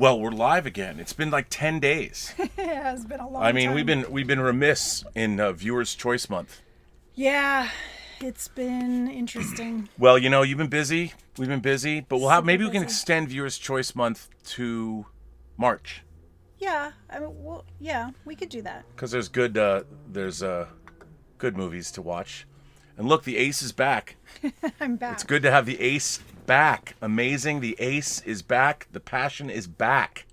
Well, we're live again. It's been like 10 days. It has been a long time. I mean, we've been remiss in Viewers' Choice Month. Yeah, it's been interesting. Well, you know, you've been busy. We've been busy, but we'll have Super maybe we can busy. extend Viewers' Choice Month to March Yeah, yeah, we could do that. because there's good movies to watch. And look, the Ace is back. I'm back. It's good to have the Ace back. Amazing. The Ace is back. The passion is back.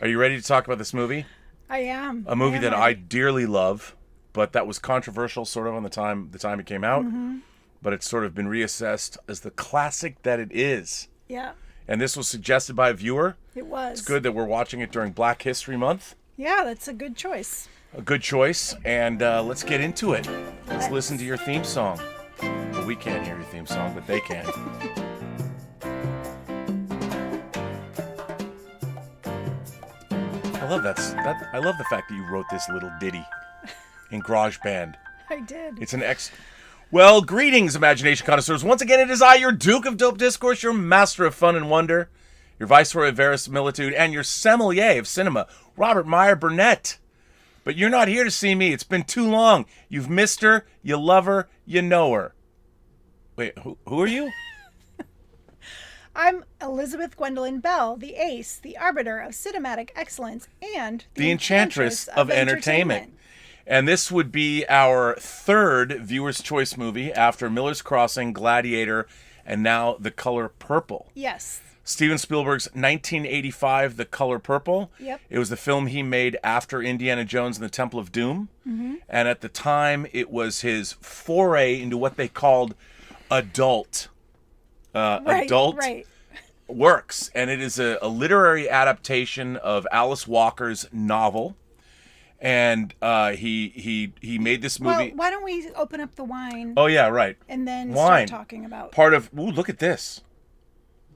Are you ready to talk about this movie? I am. A movie am that I ready. dearly love, but that was controversial sort of on the time it came out. Mm-hmm. But it's sort of been reassessed as the classic that it is. Yeah, And this was suggested by a viewer. it was. It's good that we're watching it during Black History Month. Yeah, that's a good choice. A good choice. And let's get into it. Let's listen to your theme song. Well, we can't hear your theme song, but they can. I love that. I love the fact that you wrote this little ditty in GarageBand. I did. It's an Well, greetings, imagination connoisseurs. Once again, it is I, your Duke of Dope Discourse, your master of fun and wonder, your viceroy of verisimilitude, and your sommelier of cinema, Robert Meyer Burnett. But you're not here to see me. It's been too long. You've missed her, you love her, you know her. Wait, who are you? I'm Elysabeth Gwendolyn Belle, the ace, the arbiter of cinematic excellence, and The Enchantress of Entertainment. And this would be our third Viewer's Choice movie after Miller's Crossing, Gladiator, and now The Color Purple. Yes. Steven Spielberg's 1985 The Color Purple. Yep. It was the film he made after Indiana Jones and the Temple of Doom. Mm-hmm. And at the time, it was his foray into what they called adult Right. works. And it is a literary adaptation of Alice Walker's novel. And he made this movie. Well, why don't we open up the wine Oh, yeah, right. and then Wine. start talking about Part of... Ooh, look at this.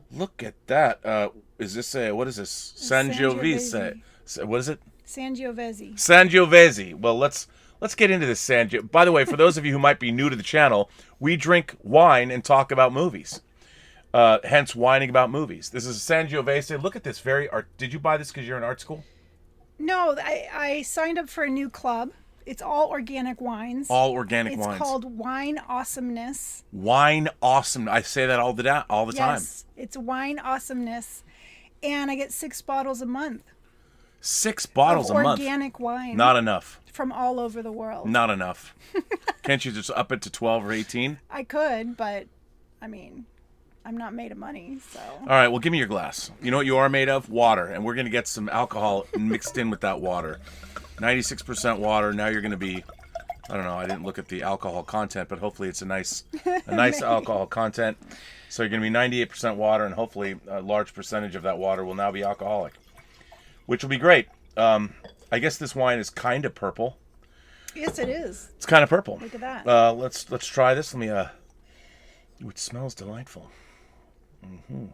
Look at that. Is this what is this? Sangiovese. What is it? Sangiovese. Sangiovese. Well, let's get into this Sangiovese. By the way, for those of you who might be new to the channel, we drink wine and talk about movies. Hence, whining about movies. This is a Sangiovese. Look at this. Very art. Did you buy this because you're in art school? No, I signed up for a new club. It's all organic wines. All organic it's wines. It's called Wine Awesomeness. Wine Awesome. I say that all the time. Yes, it's Wine Awesomeness. And I get 6 bottles a month. 6 bottles of a month. Organic wine. Not enough. From all over the world. Not enough. Can't you just up it to 12 or 18? I could, but I mean, I'm not made of money, so. All right, well, give me your glass. You know what you are made of? Water. And we're going to get some alcohol mixed in with that water. 96% water. Now you're going to be, I don't know, I didn't look at the alcohol content, but hopefully it's a nice alcohol content. So you're going to be 98% water, and hopefully a large percentage of that water will now be alcoholic, which will be great. I guess this wine is kind of purple. Yes, it is. It's kind of purple. Look at that. Let's try this. Let me, ooh, it smells delightful. Mm-hmm.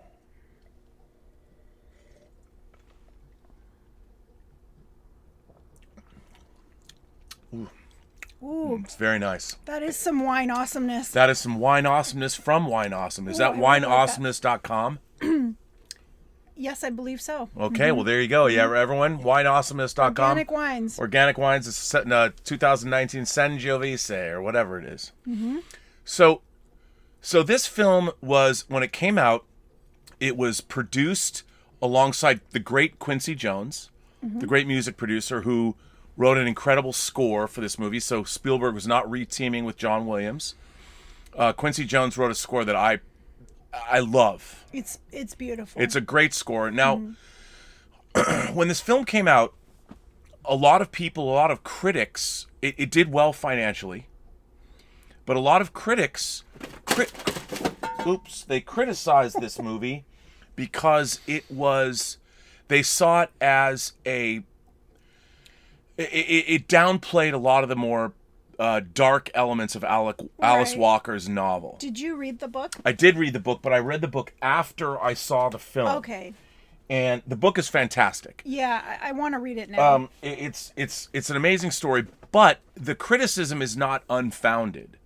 Ooh, It's very nice. that is some wine awesomeness. That is some wine awesomeness from Wine Awesome. Is Ooh, that I really like wineawesomeness.com? Yes, I believe so. Okay, well, there you go. Yeah, everyone, wineawesomeness.com. Organic wines. Organic Wines is set in 2019 Sangiovese or whatever it is. Mm-hmm. So this film was, when it came out, it was produced alongside the great Quincy Jones, the great music producer who wrote an incredible score for this movie. So Spielberg was not re-teaming with John Williams. Quincy Jones wrote a score that I love. It's beautiful. It's a great score. Now, when this film came out, a lot of people, a lot of critics, it did well financially, but a lot of critics, they criticized this movie because they saw it as it downplayed a lot of the more dark elements of Alice Walker's novel. Did you read the book? I did read the book, but I read the book after I saw the film. Okay. And the book is fantastic. Yeah, I want to read it now. It's an amazing story, but the criticism is not unfounded.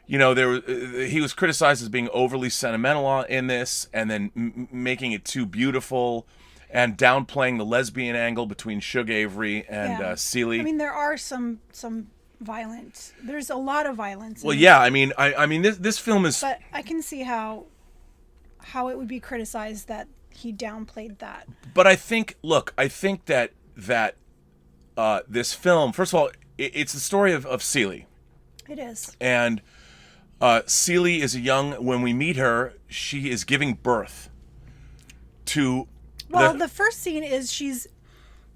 You know, he was criticized as being overly sentimental in this, and then making it too beautiful, and downplaying the lesbian angle between Shug Avery and Celie. I mean, there are some violence. There's a lot of violence. Well, yeah. I mean, this film is. But I can see how it would be criticized that he downplayed that. But I think that this film, first of all, it's the story of Celie. It is. And Celie is when we meet her, she is giving birth to. Well, the first scene is she's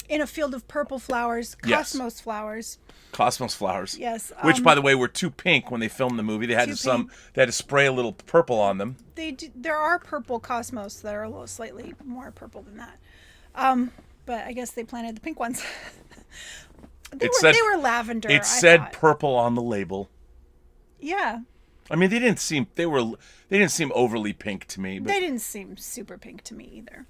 in a field of purple flowers, cosmos flowers. Cosmos flowers. Yes. Which, by the way, were too pink when they filmed the movie. They had to spray a little purple on them. There are purple cosmos that are a little slightly more purple than that. But I guess they planted the pink ones. They were lavender. It said purple on the label. Yeah. I mean, they didn't seem overly pink to me. But they didn't seem super pink to me either.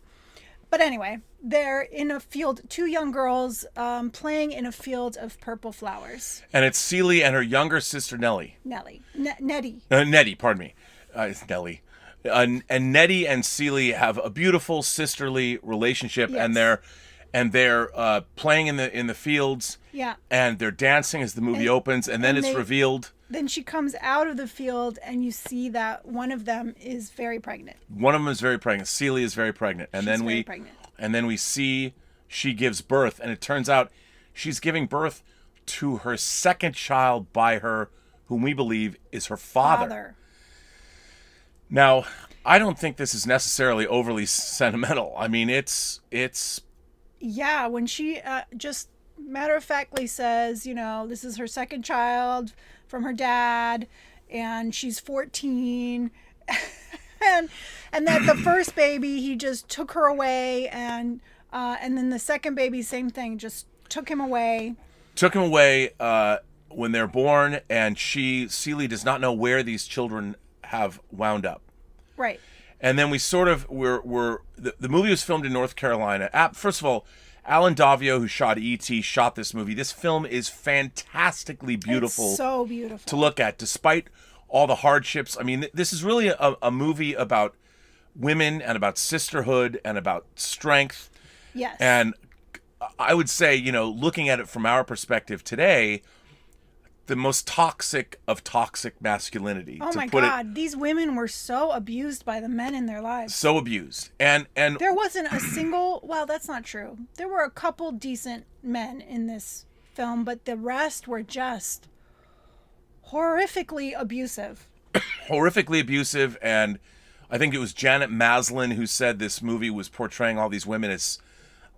But anyway, they're in a field, two young girls playing in a field of purple flowers. And it's Celie and her younger sister Nettie. Nettie, pardon me. It's Nellie. And Nettie and Celie have a beautiful sisterly relationship, yes. and they're playing in the fields. Yeah. And they're dancing as the movie opens, and then it's revealed. Then she comes out of the field, and you see that one of them is very pregnant. One of them is very pregnant. Celie is very pregnant, and then we see she gives birth, and it turns out she's giving birth to her second child by her, whom we believe is her father. Now, I don't think this is necessarily overly sentimental. I mean, it's. Yeah, when she just matter-of-factly says, this is her second child from her dad, and she's 14, and that the first baby, he just took her away, and then the second baby, same thing, just took him away. When they're born, and Celie does not know where these children have wound up. Right. And then we sort of the movie was filmed in North Carolina. First of all, Alan Davio, who shot E.T., shot this movie. This film is fantastically beautiful. It's so beautiful to look at, despite all the hardships. I mean, this is really a movie about women and about sisterhood and about strength. Yes. And I would say, looking at it from our perspective today, the most toxic of toxic masculinity. Oh my God, these women were so abused by the men in their lives. So abused. And there wasn't a single, well, that's not true. There were a couple decent men in this film, but the rest were just horrifically abusive. Horrifically abusive, and I think it was Janet Maslin who said this movie was portraying all these women as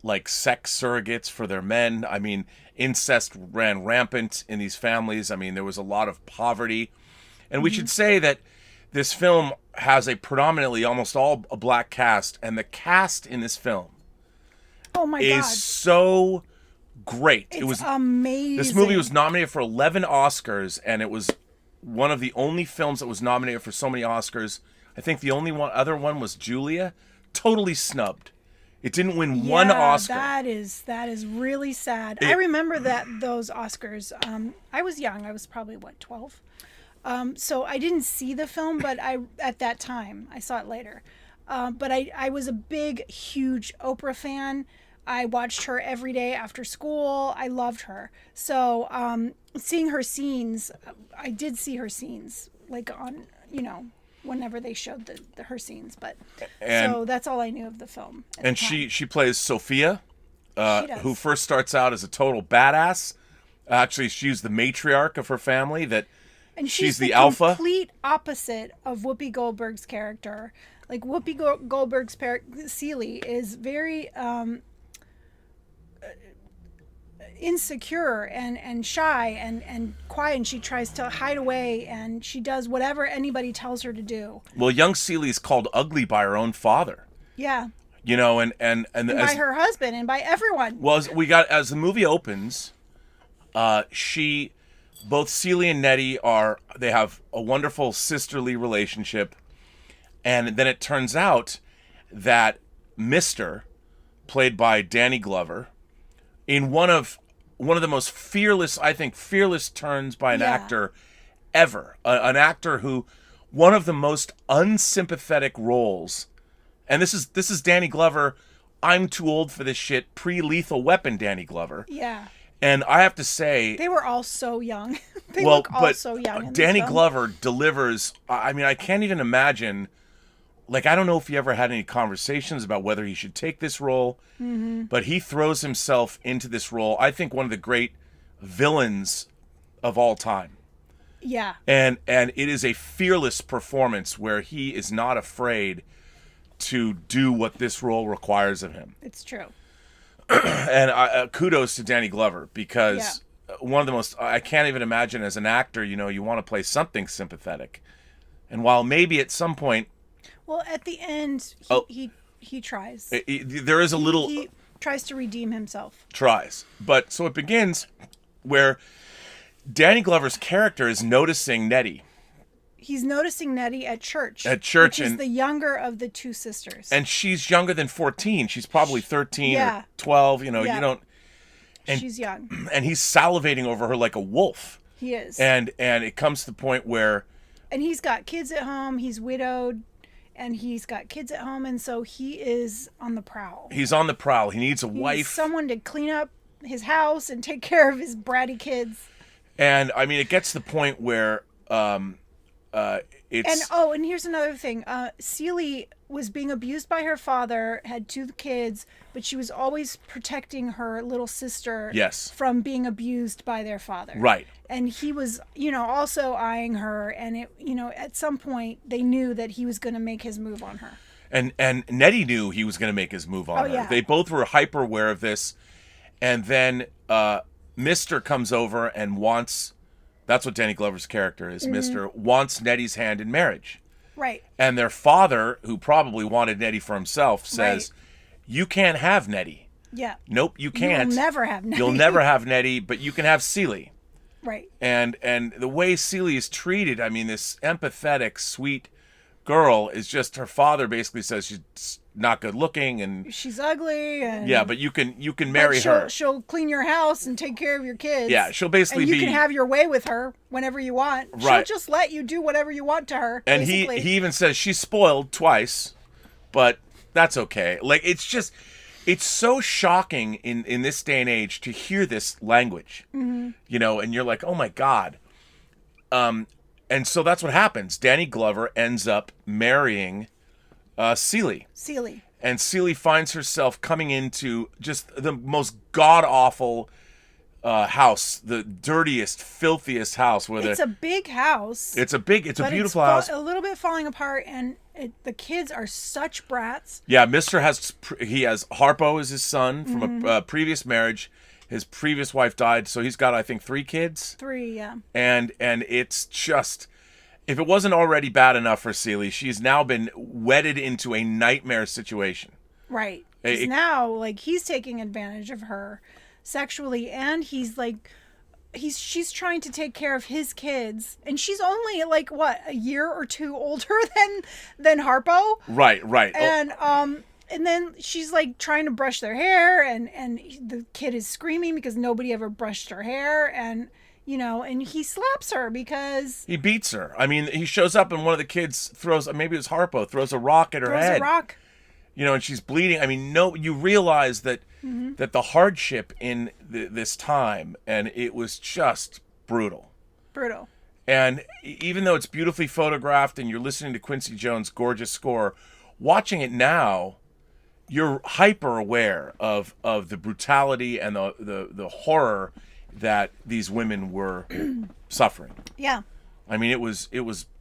like sex surrogates for their men. I mean, incest ran rampant in these families. I mean, there was a lot of poverty. And we should say that this film has a predominantly almost all a black cast, and the cast in this film is so great. It was amazing. This movie was nominated for 11 Oscars, and it was one of the only films that was nominated for so many Oscars. I think the only other one was Julia. Totally snubbed. It didn't win one Oscar. That is really sad. I remember those Oscars. I was young. I was probably 12. So I didn't see the film, but at that time I saw it later. But I was a big, huge Oprah fan. I watched her every day after school. I loved her. So seeing her scenes, I did see her scenes like on whenever they showed her scenes, so that's all I knew of the film. And she plays Sophia, who first starts out as a total badass. Actually, she's the matriarch of her family. And she's the alpha. Complete opposite of Whoopi Goldberg's character. Like Whoopi Goldberg's Celie is very insecure and shy and quiet, and she tries to hide away, and she does whatever anybody tells her to do. Well, young Celie's called ugly by her own father. Yeah. And by her husband and by everyone. Well, as the movie opens, both Celie and Nettie they have a wonderful sisterly relationship, and then it turns out that Mr., played by Danny Glover, in one of the most fearless turns by an actor ever. An actor who, one of the most unsympathetic roles, and this is Danny Glover I'm too old for this shit, pre-Lethal Weapon Danny Glover. Yeah. And I have to say, they were all so young. They look all so young in Danny this film. Glover delivers. I mean, I can't even imagine. Like, I don't know if he ever had any conversations about whether he should take this role, but he throws himself into this role. I think one of the great villains of all time. Yeah. And it is a fearless performance where he is not afraid to do what this role requires of him. It's true. And kudos to Danny Glover, because one of the most, I can't even imagine as an actor, you want to play something sympathetic. And while maybe at some point, well, at the end, he tries. There is a little... He tries to redeem himself. Tries. But so it begins where Danny Glover's character is noticing Nettie. He's noticing Nettie at church. Which is the younger of the two sisters. And she's younger than 14. She's probably 13 or 12. You don't... And, she's young. And he's salivating over her like a wolf. He is. And it comes to the point where... And he's got kids at home. He's widowed. And he's got kids at home, and so he is on the prowl. He's on the prowl. He needs a wife. Needs someone to clean up his house and take care of his bratty kids. And, I mean, it gets to the point where it's... And here's another thing. Celie was being abused by her father, had 2 kids, but she was always protecting her little sister from being abused by their father. Right. And he was, also eyeing her. And, at some point, they knew that he was going to make his move on her. And Nettie knew he was going to make his move on her. Yeah. They both were hyper aware of this. And then Mr. comes over and wants... That's what Danny Glover's character is. Mr. wants Nettie's hand in marriage. Right. And their father, who probably wanted Nettie for himself, says, you can't have Nettie. Yeah. Nope, you can't. You'll never have Nettie. You'll never have Nettie, but you can have Celie. Right. And the way Celie is treated, I mean, this empathetic, sweet girl is just, her father basically says she's not good looking and she's ugly and but you can marry her. She'll clean your house and take care of your kids. Yeah, she'll basically and you can have your way with her whenever you want. Right. She'll just let you do whatever you want to her. And basically. he even says she's spoiled twice, but that's okay. Like, it's so shocking in this day and age to hear this language. And you're like, oh my God. And so that's what happens. Danny Glover ends up marrying Celie. And Celie finds herself coming into just the most god-awful house, the dirtiest, filthiest house. It's a big house. It's a beautiful house. A little bit falling apart, and the kids are such brats. Yeah, Mr. has Harpo is his son from a previous marriage. His previous wife died, so he's got, I think, 3 kids. 3, yeah. And it's just, if it wasn't already bad enough for Celie, she's now been wedded into a nightmare situation. Right. Because now, like, he's taking advantage of her sexually, and she's trying to take care of his kids, and she's only like a year or 2 older than Harpo. Right. And then she's like trying to brush their hair, and the kid is screaming because nobody ever brushed her hair, and and he slaps her because he beats her. I mean, he shows up and one of the kids maybe it was Harpo, throws a rock at her head. And she's bleeding. I mean, you realize that that the hardship in this time, and it was just brutal. And even though it's beautifully photographed and you're listening to Quincy Jones' gorgeous score, watching it now, you're hyper aware of the brutality and the horror that these women were suffering. Yeah. I mean, it was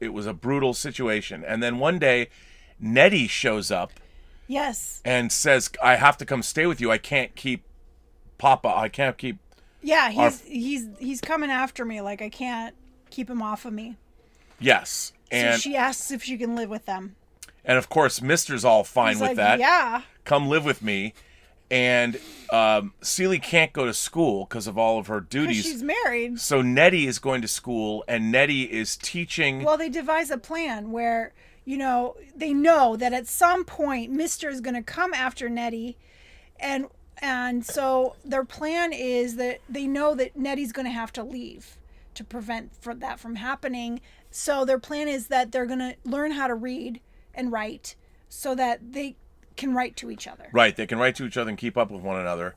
a brutal situation. And then one day, Nettie shows up. Yes. And says, I have to come stay with you. I can't keep Papa. I can't keep... Yeah, he's coming after me. Like, I can't keep him off of me. Yes. And so she asks if she can live with them. And of course, Mr.'s all fine with that. Yeah. Come live with me. And Celie can't go to school because of all of her duties. She's married. So Nettie is going to school, and Nettie is teaching... Well, they devise a plan where... they know that at some point Mr. is going to come after Nettie, and so their plan is that they know that Nettie's going to have to leave to prevent that from happening. So their plan is that they're going to learn how to read and write so that they can write to each other. Right, they can write to each other and keep up with one another.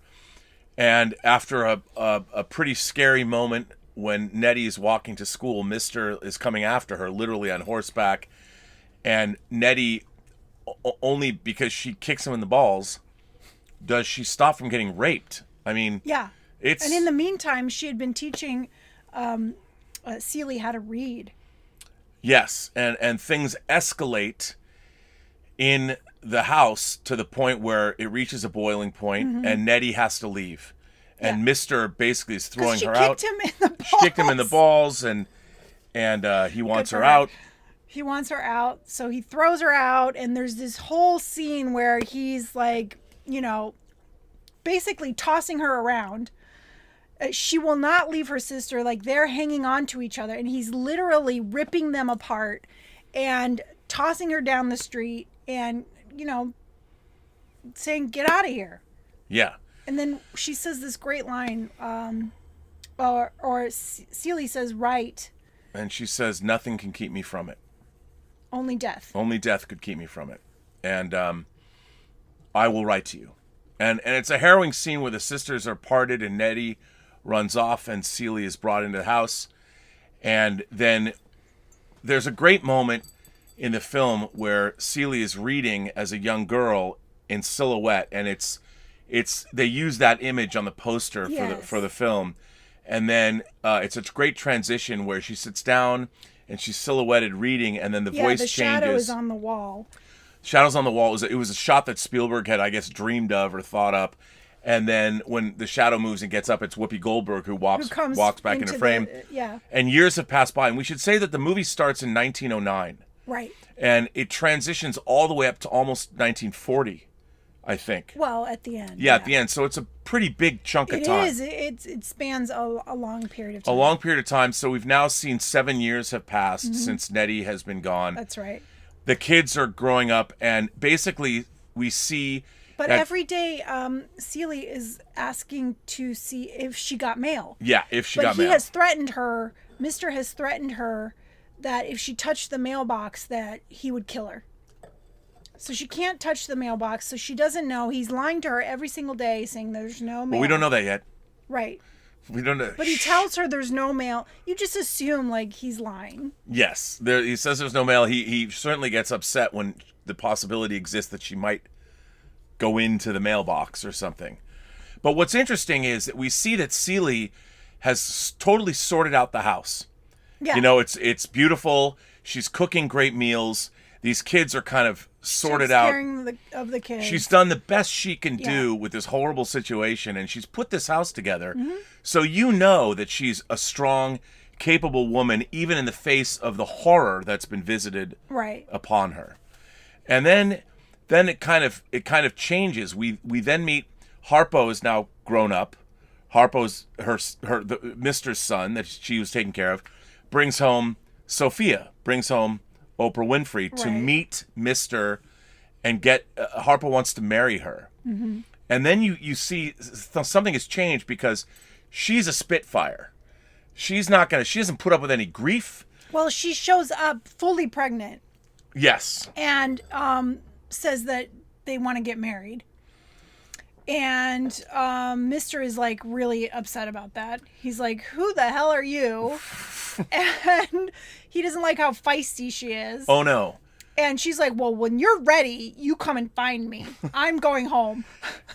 And after a pretty scary moment when Nettie is walking to school, Mr. is coming after her, literally on horseback. And Nettie, only because she kicks him in the balls, does she stop from getting raped. I mean, yeah. It's... And in the meantime, she had been teaching Celie how to read. Yes, and things escalate in the house to the point where it reaches a boiling point, and Nettie has to leave. And Mr. basically is throwing her out. She kicked him in the balls. She kicked him in the balls, and he wants her out. He wants her out, so he throws her out, and there's this whole scene where he's like, you know, basically tossing her around. She will not leave her sister. Like, they're hanging on to each other, and he's literally ripping them apart and tossing her down the street and, you know, saying, get out of here. Yeah. And then she says this great line, or Celie says, right. And she says, nothing can keep me from it. Only death. Only death could keep me from it. And I will write to you. And it's a harrowing scene where the sisters are parted and Nettie runs off and Celie is brought into the house. And then there's a great moment in the film where Celie is reading as a young girl in silhouette, and it's they use that image on the poster for the film. And then it's a great transition where she sits down and she's silhouetted reading, and then the voice changes. Yeah, the shadow is on the wall. Shadows on the wall. It was a shot that Spielberg had, I guess, dreamed of or thought up. And then when the shadow moves and gets up, it's Whoopi Goldberg who walks back into frame. And years have passed by. And we should say that the movie starts in 1909. Right. And it transitions all the way up to almost 1940, I think. Well, at the end. Yeah, at the end. So it's a pretty big chunk of time. It is. It spans a long period of time. A long period of time. So we've now seen 7 years have passed since Nettie has been gone. That's right. The kids are growing up, and basically we see... But every day, Celie is asking to see if she got mail. Yeah, if she got mail. But he has threatened her, Mr. has threatened her, that if she touched the mailbox, that he would kill her. So she can't touch the mailbox, so she doesn't know. He's lying to her every single day, saying there's no mail. Well, we don't know that yet. Right. We don't know. But he tells her there's no mail. You just assume, like, he's lying. Yes. He says there's no mail. He certainly gets upset when the possibility exists that she might go into the mailbox or something. But what's interesting is that we see that Celie has totally sorted out the house. Yeah. You know, it's beautiful. She's cooking great meals. These kids are kind of sorted out. Of the kids. She's done the best she can do with this horrible situation, and she's put this house together. So you know that she's a strong, capable woman, even in the face of the horror that's been visited upon her. And then it kind of changes. We then meet Harpo is now grown up. Harpo's the Mr.'s son that she was taking care of, brings home Sophia, brings home Oprah Winfrey to meet Mr. and get Harpo wants to marry her. And then you see something has changed because she's a Spitfire. She doesn't put up with any grief. Well, she shows up fully pregnant. Yes. And says that they want to get married. And Mr. is like really upset about that. He's like, who the hell are you? And he doesn't like how feisty she is. Oh, no. And she's like, well, when you're ready, you come and find me. I'm going home.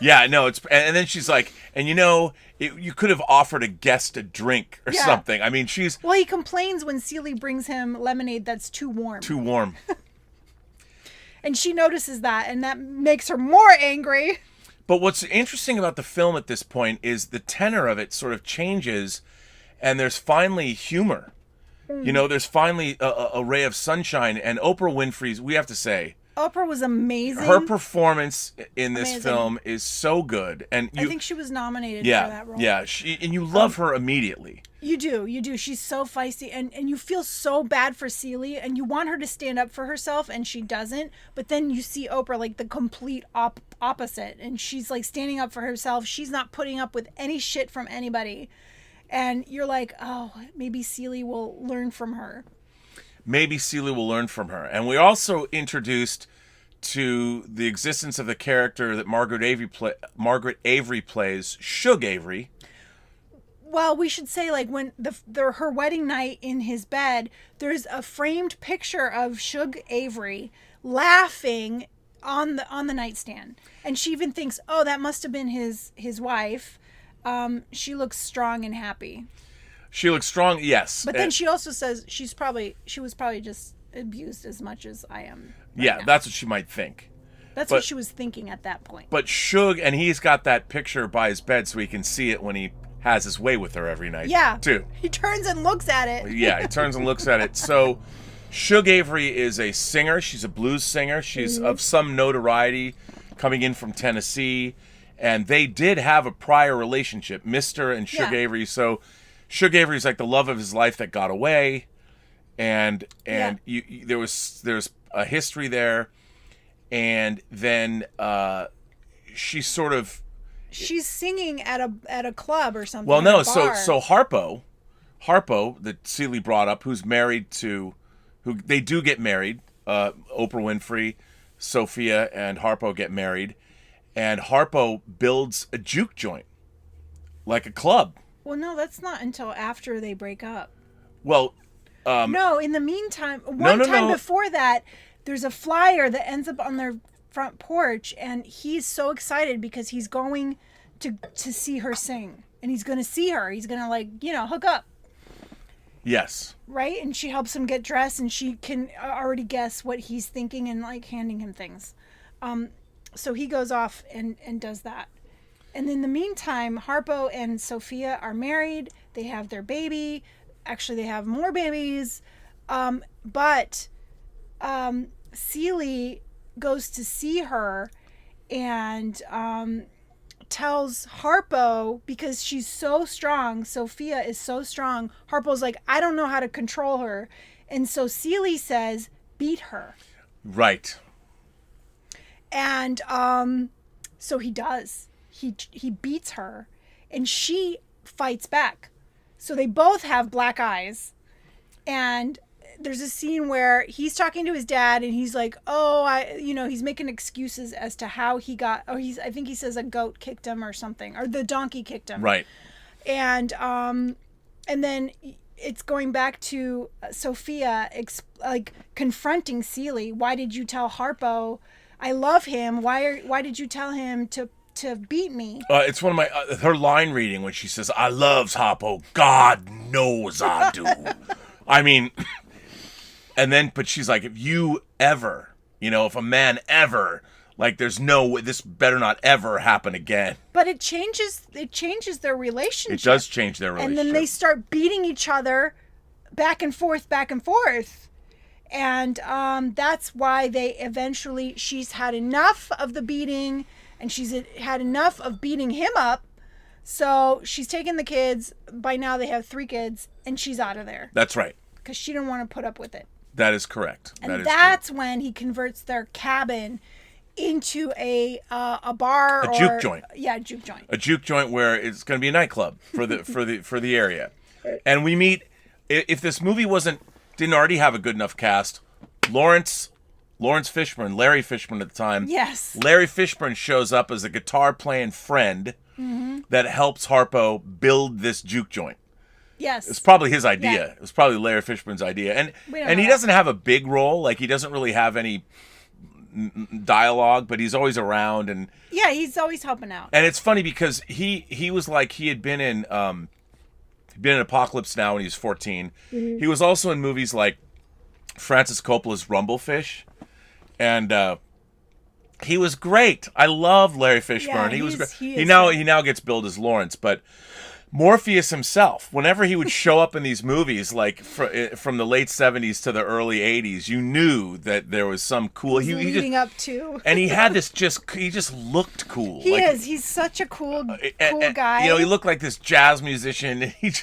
Yeah, no, and then she's like, and you know, you could have offered a guest a drink or something. I mean, Well, he complains when Celie brings him lemonade that's too warm. Too warm. And she notices that, and that makes her more angry. But what's interesting about the film at this point is the tenor of it sort of changes, and there's finally humor. You know, there's finally a ray of sunshine. And Oprah Winfrey's, we have to say, Oprah was amazing. Her performance in this film is so good. And I think she was nominated for that role. Yeah, and you love her immediately. You do. She's so feisty, and you feel so bad for Celie, and you want her to stand up for herself, and she doesn't. But then you see Oprah like the complete opposite, and she's like standing up for herself. She's not putting up with any shit from anybody. And you're like, oh, maybe Celie will learn from her. Maybe Celie will learn from her. And we're also introduced to the existence of the character that Margaret Avery plays, Shug Avery. Well, we should say, like, when her wedding night in his bed, there's a framed picture of Shug Avery laughing on the nightstand, and she even thinks, "Oh, that must have been his wife." She looks strong and happy. She looks strong, yes. But then she also says she was probably just abused as much as I am. Yeah, now. that's what she might think. That's what she was thinking at that point. But Shug, and he's got that picture by his bed so he can see it when he has his way with her every night. Yeah. Too. He turns and looks at it. Yeah, he turns and looks at it. So Shug Avery is a singer. She's a blues singer. She's of some notoriety, coming in from Tennessee. And they did have a prior relationship, Mr. and Shug Avery. So Shug Avery's like the love of his life that got away. And there's a history there. And then she's singing at a club or something. Well, no, so Harpo that Celie brought up, who's married to, who they do get married. Oprah Winfrey, Sophia, and Harpo get married, and Harpo builds a juke joint, like a club. Well, no, that's not until after they break up. Well, no. In the meantime, one time before that, there's a flyer that ends up on their front porch, and he's so excited because he's going to see her sing, and he's going to see her. He's going to hook up. Yes. Right? And she helps him get dressed, and she can already guess what he's thinking and handing him things. So he goes off and does that. And in the meantime, Harpo and Sophia are married. They have their baby. Actually, they have more babies. But Celie goes to see her and tells Harpo, because she's so strong, Sophia is so strong, Harpo's like, I don't know how to control her. And so Celie says, beat her. Right. And so he does. He beats her, and she fights back. So they both have black eyes. And there's a scene where he's talking to his dad, and he's like, he's making excuses as to how he got, I think he says a goat kicked him or something, or the donkey kicked him. Right. And then it's going back to Sophia, confronting Celie. Why did you tell Harpo I love him? Why did you tell him to beat me? It's one of my her line reading when she says, "I loves Harpo. God knows I do." I mean, and then but she's like, if you ever, if a man ever, this better not ever happen again. But it changes their relationship. It does change their relationship. And then they start beating each other back and forth. And that's why she's had enough of the beating, and she's had enough of beating him up. So she's taken the kids. By now they have 3 kids, and she's out of there. That's right. Because she didn't want to put up with it. That is correct. And that's when he converts their cabin into a bar, a juke joint. Yeah, a juke joint. A juke joint where it's going to be a nightclub for the area. And we meet, if this movie didn't already have a good enough cast, Lawrence Fishburne, Larry Fishburne at the time. Yes. Larry Fishburne shows up as a guitar playing friend that helps Harpo build this juke joint. Yes. It's probably his idea. Yeah. It was probably Larry Fishburne's idea. And he doesn't have a big role. Like, he doesn't really have any dialogue, but he's always around. And yeah, he's always helping out. And it's funny because he was like, he had been in Apocalypse Now when he was 14. Mm-hmm. He was also in movies like Francis Coppola's Rumblefish. And he was great. I love Larry Fishburne. Yeah, he was great. He now gets billed as Lawrence, but Morpheus himself, whenever he would show up in these movies, like from the late 70s to the early 80s, you knew that there was some cool. Leading up to. And he had this he just looked cool. He's such a cool guy. He looked like this jazz musician. He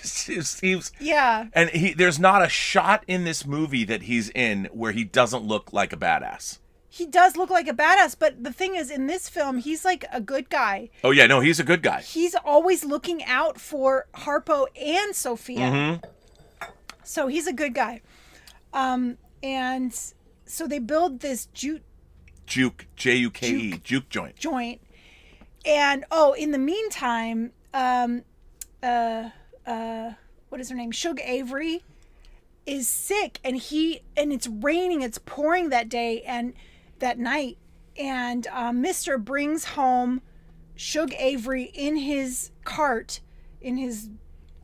was. Yeah. And there's not a shot in this movie that he's in where he doesn't look like a badass. He does look like a badass, but the thing is, in this film, he's like a good guy. Oh, yeah, no, he's a good guy. He's always looking out for Harpo and Sophia. Mm-hmm. So he's a good guy. And so they build this jute juke, Juke, juke joint. And in the meantime, what is her name? Shug Avery is sick, and it's raining, it's pouring that day and that night, and Mister brings home Shug Avery in his cart, in his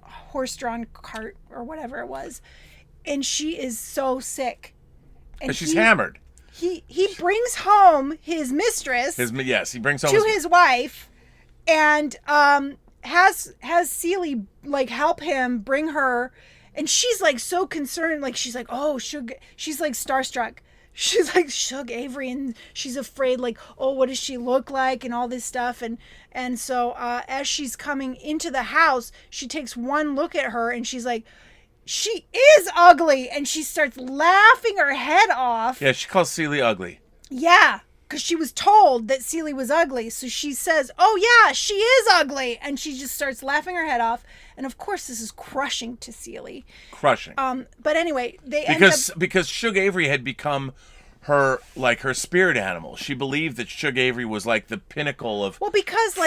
horse-drawn cart or whatever it was, and she is so sick, and she's hammered. He brings home his mistress. He brings home to his wife, and has Celie like help him bring her, and she's like so concerned, like she's like, oh, she's like starstruck. She's like Shug Avery, and she's afraid, like, oh, what does she look like, and all this stuff, and so as she's coming into the house, she takes one look at her, and she's like, she is ugly, and she starts laughing her head off. Yeah, she calls Celie ugly. Yeah, because she was told that Celie was ugly, so she says, oh yeah, she is ugly, and she just starts laughing her head off, and of course this is crushing to Celie. Crushing. But anyway, because Shug Avery had become her spirit animal. She believed that Shug Avery was like the pinnacle of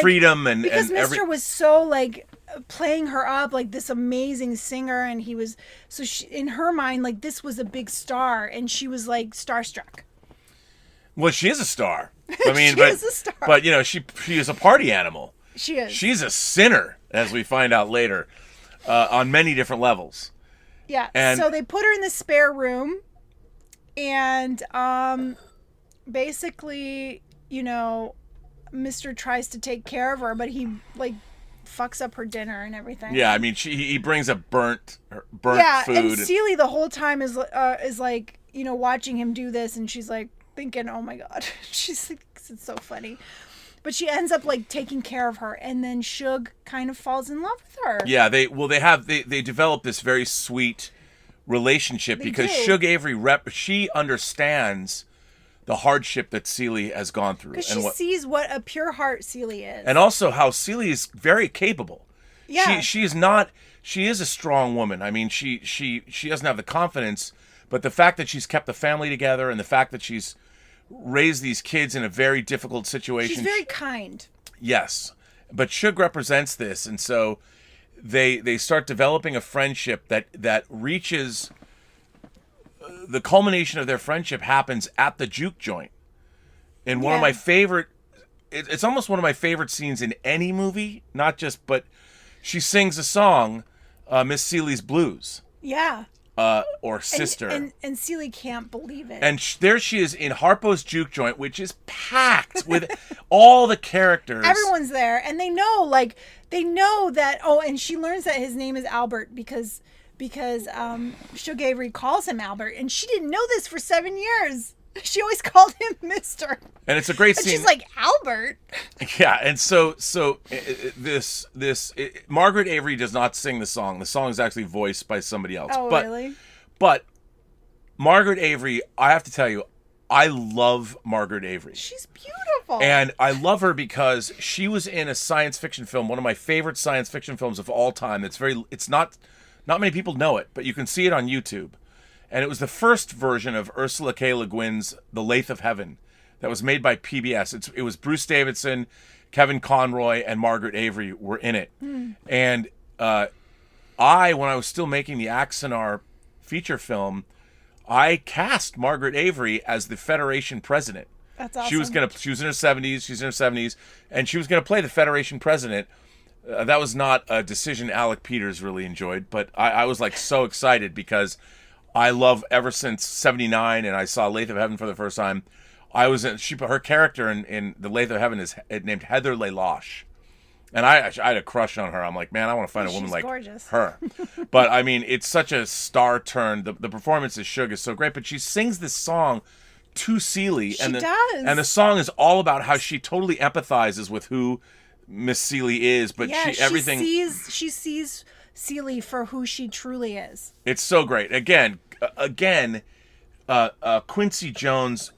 freedom and Mr. was so like playing her up like this amazing singer, and he was in her mind, like, this was a big star, and she was like starstruck. Well, she is a star. I mean, she is a star. But you know, she is a party animal. She is. She's a sinner, as we find out later, on many different levels. Yeah. And so they put her in the spare room, and basically, you know, Mr. tries to take care of her, but he like fucks up her dinner and everything. Yeah, I mean, he brings a burnt food. And Celie the whole time is like, you know, watching him do this, and she's like thinking, oh my god, she's like, it's so funny. But she ends up like taking care of her, and then Shug kind of falls in love with her. Yeah, they develop this very sweet relationship because Shug Avery she understands the hardship that Celie has gone through, because she sees what a pure heart Celie is, and also how Celie is very capable. Yeah, she is a strong woman. I mean, she doesn't have the confidence, but the fact that she's kept the family together and the fact that she's raised these kids in a very difficult situation. She's very kind. Yes, but Shug represents this, and so they start developing a friendship that reaches. The culmination of their friendship happens at the juke joint. And one of my favorite, it's almost one of my favorite scenes in any movie, but she sings a song, Miss Celie's Blues. Yeah. Or Sister. And Celie can't believe it. And there she is in Harpo's juke joint, which is packed with all the characters. Everyone's there, and they know that, and she learns that his name is Albert because Shug Avery calls him Albert, and she didn't know this for 7 years. She always called him Mister. And it's a great scene. And she's like, Albert. Yeah, and so Margaret Avery does not sing the song. The song is actually voiced by somebody else. Oh, really? But Margaret Avery, I have to tell you, I love Margaret Avery. She's beautiful. And I love her because she was in a science fiction film, one of my favorite science fiction films of all time. It's not many people know it, but you can see it on YouTube. And it was the first version of Ursula K. Le Guin's The Lathe of Heaven that was made by PBS. It was Bruce Davidson, Kevin Conroy, and Margaret Avery were in it. And when I was still making the Axanar feature film, I cast Margaret Avery as the Federation president. That's awesome. She was in her 70s, and she was going to play the Federation president. That was not a decision Alec Peters really enjoyed, but I was like so excited because I love ever since 79 and I saw Lathe of Heaven for the first time. Her character in The Lathe of Heaven is named Heather Lelouch. And I had a crush on her. I'm like, man, I want to find a woman like gorgeous. Her. But I mean, it's such a star turn. The performance of Shug is so great, but she sings this song to Celie. She does. And the song is all about how she totally empathizes with who Miss Celie is, but she sees Celie for who she truly is. It's so great. Again, Quincy Jones,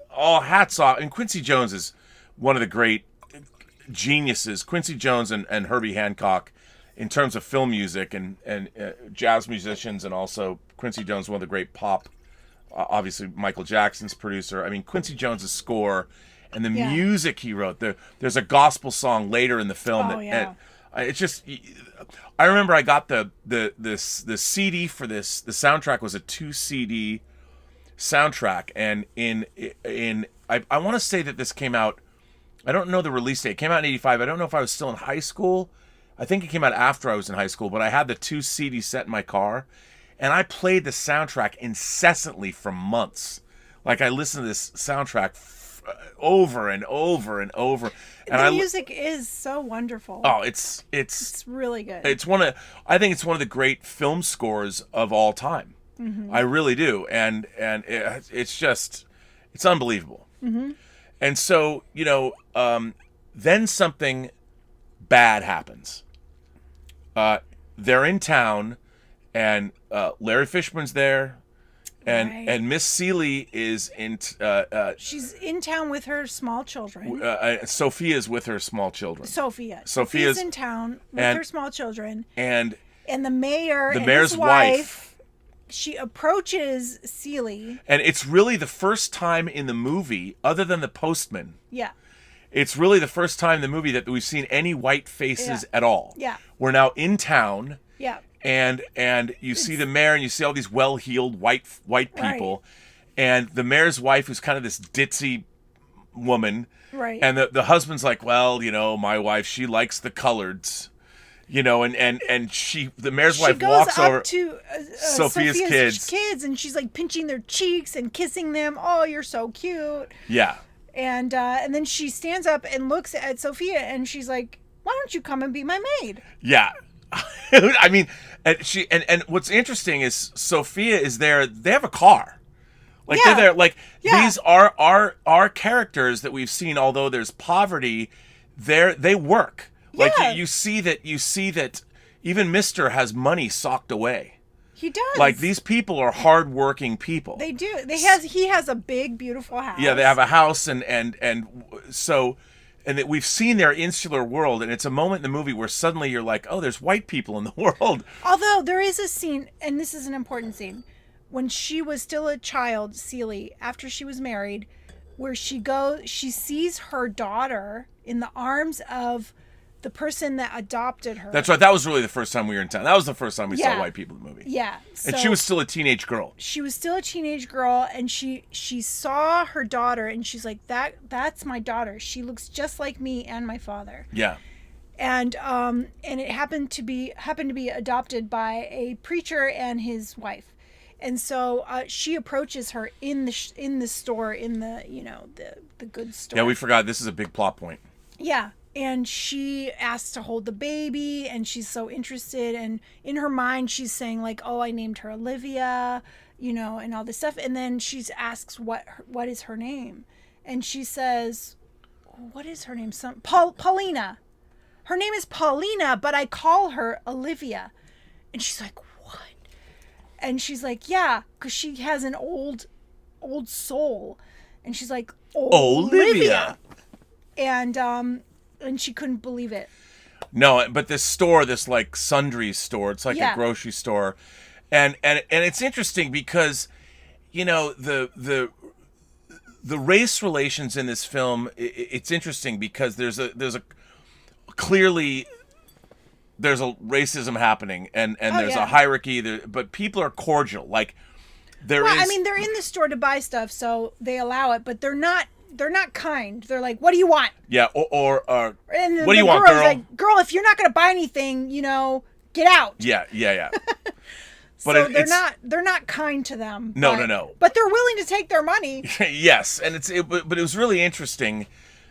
all hats off. And Quincy Jones is one of the great geniuses. Quincy Jones and Herbie Hancock, in terms of film music and jazz musicians, and also Quincy Jones, one of the great pop obviously Michael Jackson's producer. I mean, Quincy Jones's score and the Yeah. music he wrote. There's a gospel song later in the film it's just. I remember I got the CD for this. The soundtrack was a 2 CD soundtrack, and I want to say that this came out. I don't know the release date. It came out in '85. I don't know if I was still in high school. I think it came out after I was in high school, but I had the 2 CD set in my car, and I played the soundtrack incessantly for months. Like, I listened to this soundtrack over and over and over. And the music is so wonderful. Oh, it's really good. I think it's one of the great film scores of all time. Mm-hmm. I really do, and it's unbelievable. Mm-hmm. And so, then something bad happens. They're in town, and Larry Fishburne's there, and Miss Celie is in. She's in town with her small children. Sophia's with her small children. Sophia's in town with her small children, and the mayor, the mayor's his wife. She approaches Celie, and it's really the first time in the movie, other than the postman. Yeah. It's really the first time in the movie that we've seen any white faces at all. Yeah. We're now in town. Yeah. And you see the mayor, and you see all these well-heeled white people, and the mayor's wife, who's kind of this ditzy woman. Right. And the husband's like, well, my wife, she likes the coloreds. And the mayor's wife walks over to Sophia's kids, and she's like pinching their cheeks and kissing them. Oh, you're so cute. Yeah. And then she stands up and looks at Sophia, and she's like, "Why don't you come and be my maid?" Yeah. I mean, and what's interesting is Sophia is there. They have a car. Like, they're there. Like, these are our characters that we've seen. Although there's poverty, they work. Like, you see that even Mister has money socked away. He does. Like, these people are hardworking people. They do. He has a big, beautiful house. Yeah, they have a house, and that we've seen their insular world, and it's a moment in the movie where suddenly you're like, oh, there's white people in the world. Although there is a scene, and this is an important scene, when she was still a child, Celie, after she was married, where she sees her daughter in the arms of the person that adopted her. That's right. That was really the first time we were in town. That was the first time we saw white people in the movie. Yeah. And she was still a teenage girl. She was still a teenage girl, and she saw her daughter, and she's like, that's my daughter. She looks just like me and my father. Yeah. And it happened to be adopted by a preacher and his wife. And so she approaches her in the store, in the goods store. Yeah, we forgot this is a big plot point. Yeah. And she asks to hold the baby, and she's so interested. And in her mind, she's saying, like, oh, I named her Olivia, and all this stuff. And then she asks, what is her name? And she says, what is her name? Paulina. Her name is Paulina, but I call her Olivia. And she's like, what? And she's like, yeah, because she has an old soul. And she's like, Olivia. And she couldn't believe it. No, but this store, this like sundries store, it's like a grocery store, and it's interesting because, the race relations in this film, it's interesting because there's a clearly there's a racism happening, and there's a hierarchy there, but people are cordial. Like, they're in the store to buy stuff, so they allow it, but they're not kind. They're like, what do you want? Yeah, or and what do you want, girl? Like, girl, if you're not going to buy anything, get out. Yeah. But they're not kind to them. No. But they're willing to take their money. Yes, and but it was really interesting.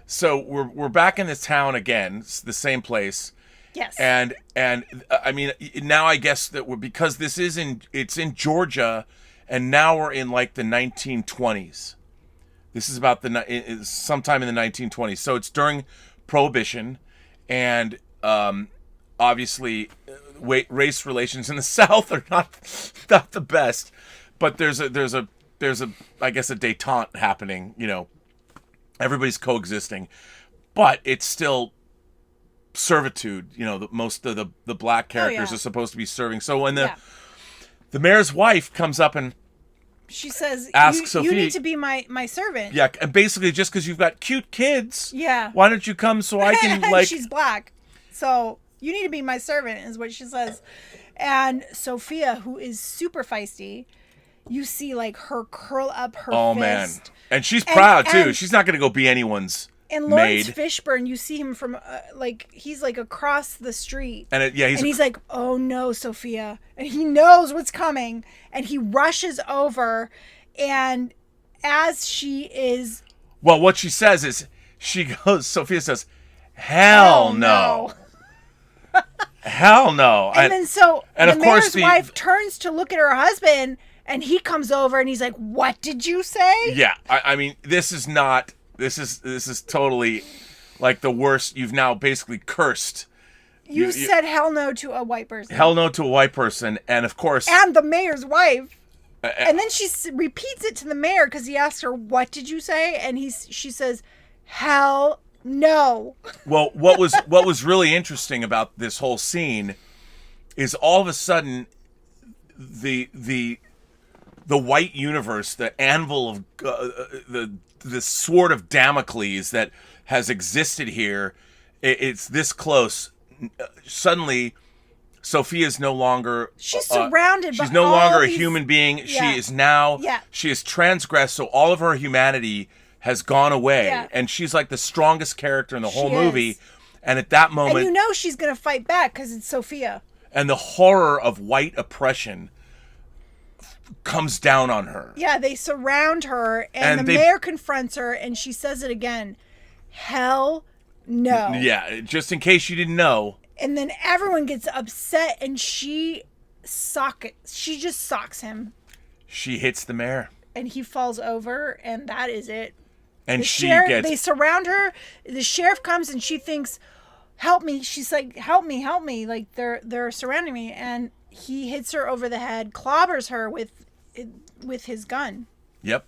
So we're back in this town again, it's the same place. Yes. And I mean, now I guess that because it's in Georgia, and now we're in like the 1920s. This is about sometime in the 1920s. So it's during Prohibition, and obviously race relations in the South are not the best. But there's a I guess a détente happening. Everybody's coexisting, but it's still servitude. Most of the black characters are supposed to be serving. So when the mayor's wife comes up and She says, Ask Sophia, you need to be my servant. Yeah, and basically just because you've got cute kids, yeah, why don't you come so I can like... She's black, so you need to be my servant is what she says. And Sophia, who is super feisty, you see like her curl up her fist. Man. And she's proud too. And, she's not going to go be anyone's And Lawrence maid. Fishburne, you see him from he's like across the street. And he's like, "Oh no, Sophia." And he knows what's coming and he rushes over, and as she is... Well, what she says is, Sophia says, "Hell no." Hell no. And then the mayor's wife turns to look at her husband, and he comes over and he's like, "What did you say?" Yeah, I mean, this is totally like the worst. You've now basically cursed. You said hell no to a white person. Hell no to a white person, and of course... And the mayor's wife. And then she repeats it to the mayor because he asks her, "What did you say?" And she says, "Hell no." Well, what was really interesting about this whole scene is all of a sudden the white universe, the anvil of the sword of Damocles that has existed here, it's this close. Suddenly, Sophia's no longer... She's surrounded by She's no longer a these... human being. Yeah. She is now... Yeah. She has transgressed, so all of her humanity has gone away. Yeah. And she's like the strongest character in the whole She movie. is. And at that moment... And you know she's going to fight back because it's Sophia. And the horror of white oppression comes down on her. Yeah, they surround her, and the mayor confronts her, and she says it again. Hell no. Yeah, just in case you didn't know. And then everyone gets upset, and she just socks him. She hits the mayor. And he falls over, and that is it. And They surround her. The sheriff comes, and she thinks, "Help me." She's like, "Help me, help me." Like, they're surrounding me. And he hits her over the head, clobbers her with his gun. Yep.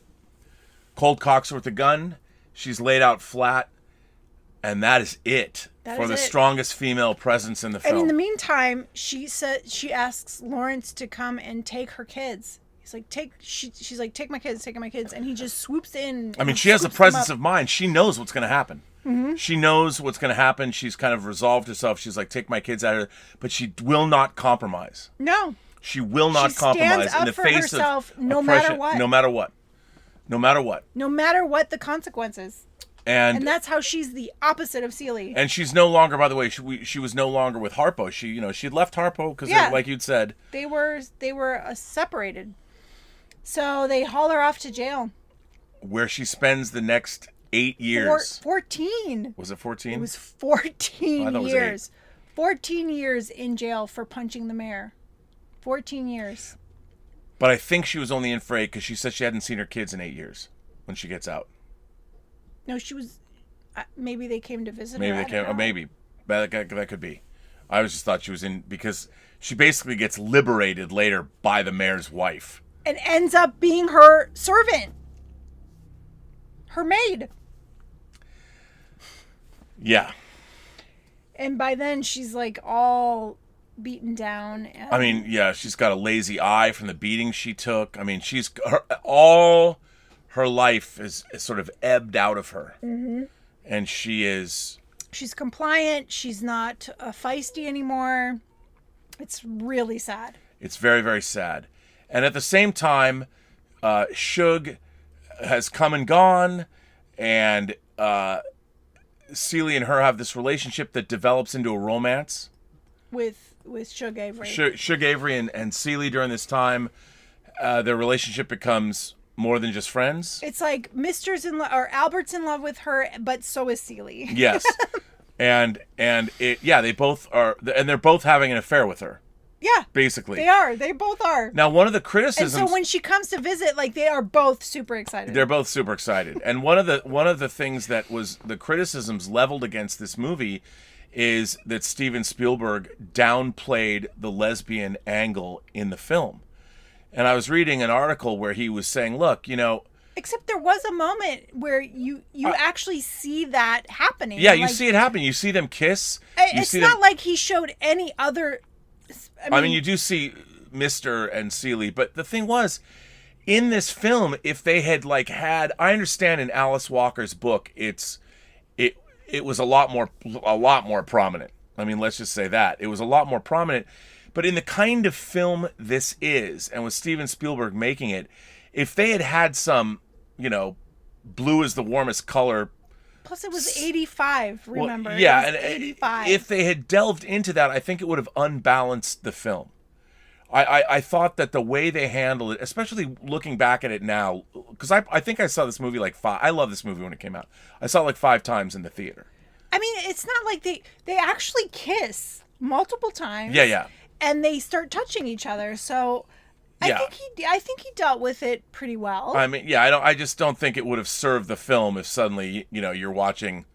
Cold cocks her with the gun. She's laid out flat. And that is it for the strongest female presence in the film. And in the meantime, she asks Lawrence to come and take her kids. He's like, she's like, take my kids. And he just swoops in. I mean, she has a presence of mind. She knows what's going to happen. Mm-hmm. She knows what's going to happen. She's kind of resolved herself. She's like, take my kids out of here. But she will not compromise. No. She will not compromise in the face of no oppression, matter what. No matter what. No matter what. No matter what the consequences. And that's how she's the opposite of Celie. And she's no longer, by the way, she was no longer with Harpo. She'd left Harpo because, like you'd said, they were separated. So they haul her off to jail, where she spends the next 8 years. 14. Was it 14? It was 14 years. It was 14 years in jail for punching the mayor. 14 years. But I think she was only in for 8 because she said she hadn't seen her kids in 8 years when she gets out. No, she was... maybe they came to visit her. Maybe they came... Or maybe. That could be. I just thought she was in... Because she basically gets liberated later by the mayor's wife. And ends up being her servant. Her maid. Yeah. And by then, she's like all beaten down. And... I mean, yeah, she's got a lazy eye from the beating she took. I mean, all her life is sort of ebbed out of her. Mm-hmm. And she's compliant. She's not feisty anymore. It's really sad. It's very, very sad. And at the same time, Shug has come and gone, and Celie and her have this relationship that develops into a romance. With Shug Avery. Shug Avery and Celie during this time, their relationship becomes more than just friends. It's like Mister's in love, or Albert's in love with her, but so is Celie. Yes. and they both are, and they're both having an affair with her. Yeah. Basically. They are. They both are. Now, one of the criticisms... And so when she comes to visit, like, they are both super excited. They're both super excited. And one of the things that was the criticisms leveled against this movie is that Steven Spielberg downplayed the lesbian angle in the film. And I was reading an article where he was saying, look, except there was a moment where you actually see that happening. Yeah, you see it happen. You see them kiss. It's not like he showed any other... I mean, you do see Mr. and Celie, but the thing was, in this film, if they had like had, I understand in Alice Walker's book, it was a lot more prominent. I mean, let's just say that it was a lot more prominent. But in the kind of film this is, and with Steven Spielberg making it, if they had had some, blue is the warmest color. Plus, it was 85. Remember? Well, yeah, it was 85. If they had delved into that, I think it would have unbalanced the film. I thought that the way they handled it, especially looking back at it now, because I think I saw this movie like 5. I love this movie when it came out. I saw it like 5 times in the theater. I mean, it's not like they actually kiss multiple times. Yeah. And they start touching each other. So I think he dealt with it pretty well. I mean, yeah, I just don't think it would have served the film if suddenly, you're watching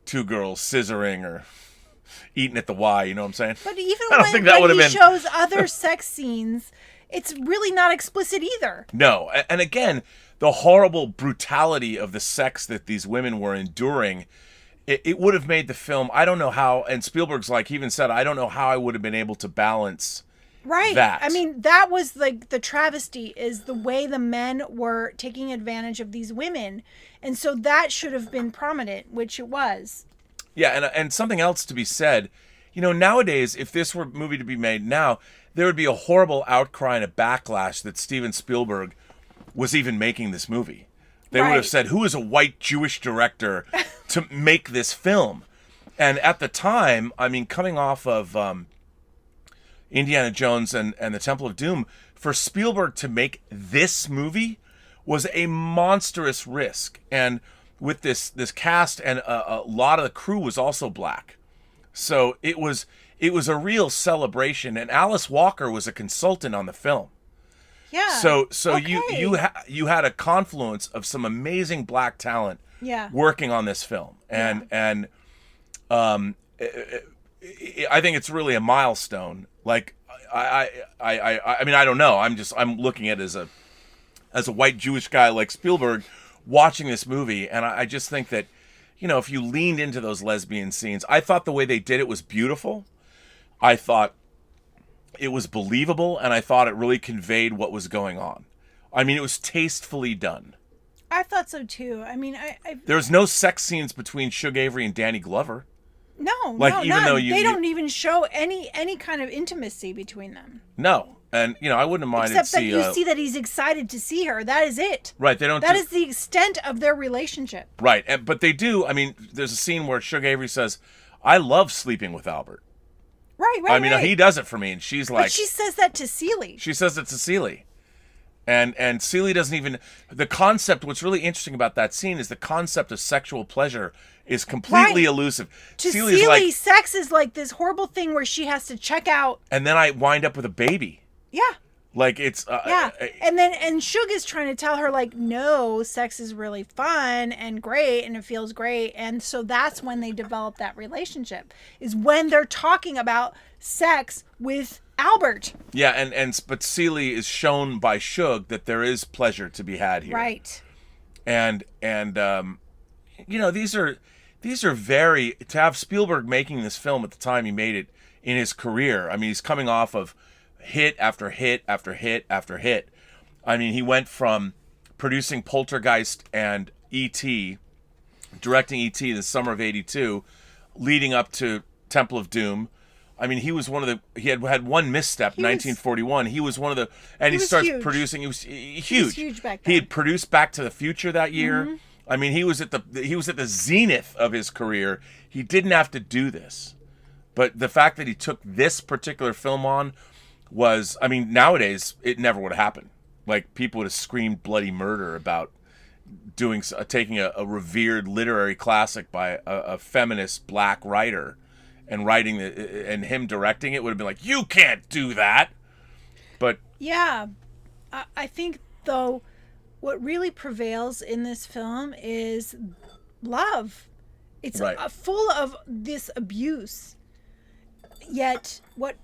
2 girls scissoring or eating at the Y, you know what I'm saying? But even when he shows other sex scenes, it's really not explicit either. No, and again, the horrible brutality of the sex that these women were enduring, it would have made the film, I don't know how, and Spielberg's even said, I don't know how I would have been able to balance that. I mean, that was like the travesty, is the way the men were taking advantage of these women. And so that should have been prominent, which it was. Yeah, and something else to be said, nowadays, if this were a movie to be made now, there would be a horrible outcry and a backlash that Steven Spielberg was even making this movie. They would have said, who is a white Jewish director to make this film? And at the time, I mean, coming off of Indiana Jones and the Temple of Doom, for Spielberg to make this movie was a monstrous risk. And with this cast, and a lot of the crew was also black, so it was a real celebration. And Alice Walker was a consultant on the film. Yeah. So you had a confluence of some amazing black talent. Yeah. Working on this film, and I think it's really a milestone. Like I mean, I don't know. I'm looking at it as a white Jewish guy like Spielberg, watching this movie, and I just think that, if you leaned into those lesbian scenes, I thought the way they did it was beautiful. I thought it was believable, and I thought it really conveyed what was going on. I mean, it was tastefully done. I thought so too. I mean, there was no sex scenes between Shug Avery and Danny Glover. No, even none. Though they don't even show any kind of intimacy between them. No. And, I wouldn't have minded Except that you see that he's excited to see her. That is it. Right. That is the extent of their relationship. Right. But they do. I mean, there's a scene where Shug Avery says, I love sleeping with Albert. Right. I mean, he does it for me. And she's like... But she says that to Celie. She says it to Celie. And Celie doesn't even... The concept, what's really interesting about that scene is the concept of sexual pleasure is completely elusive. To Celie, sex is like this horrible thing where she has to check out. And then I wind up with a baby. Yeah. Like, it's... And Shug is trying to tell her, no, sex is really fun and great and it feels great. And so that's when they develop that relationship, is when they're talking about sex with Albert. Yeah, but Celie is shown by Shug that there is pleasure to be had here. Right. And these are very... To have Spielberg making this film at the time he made it in his career, I mean, he's coming off of hit after hit after hit after hit. I mean, he went from producing Poltergeist and E.T., directing E.T. the summer of '82, leading up to Temple of Doom. I mean, he was one of the... He had one misstep in 1941. He was one of the... And he starts huge. producing... He was huge. He was huge back then. He had produced Back to the Future that year. Mm-hmm. I mean, he was at the zenith of his career. He didn't have to do this. But the fact that he took this particular film on was... I mean, nowadays, it never would have happened. Like, people would have screamed bloody murder about taking a revered literary classic by a feminist black writer and writing and him directing it would have been like, you can't do that. But yeah, I think though what really prevails in this film is love. It's full of this abuse. Yet what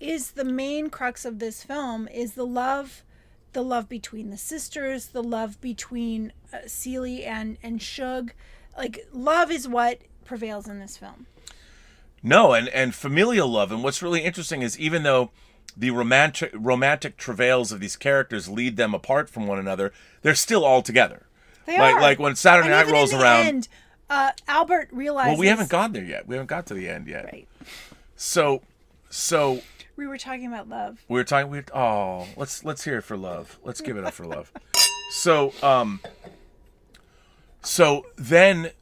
is the main crux of this film is the love between the sisters, the love between Celie and Shug. Like, love is what prevails in this film. No, and familial love. And what's really interesting is even though the romantic travails of these characters lead them apart from one another, they're still all together. They are. Like when Saturday night rolls around. End, Albert realizes. Well, we haven't gone there yet. We haven't got to the end yet. Right. So. We were talking about love. We were talking. Let's hear it for love. Let's give it up for love. So then,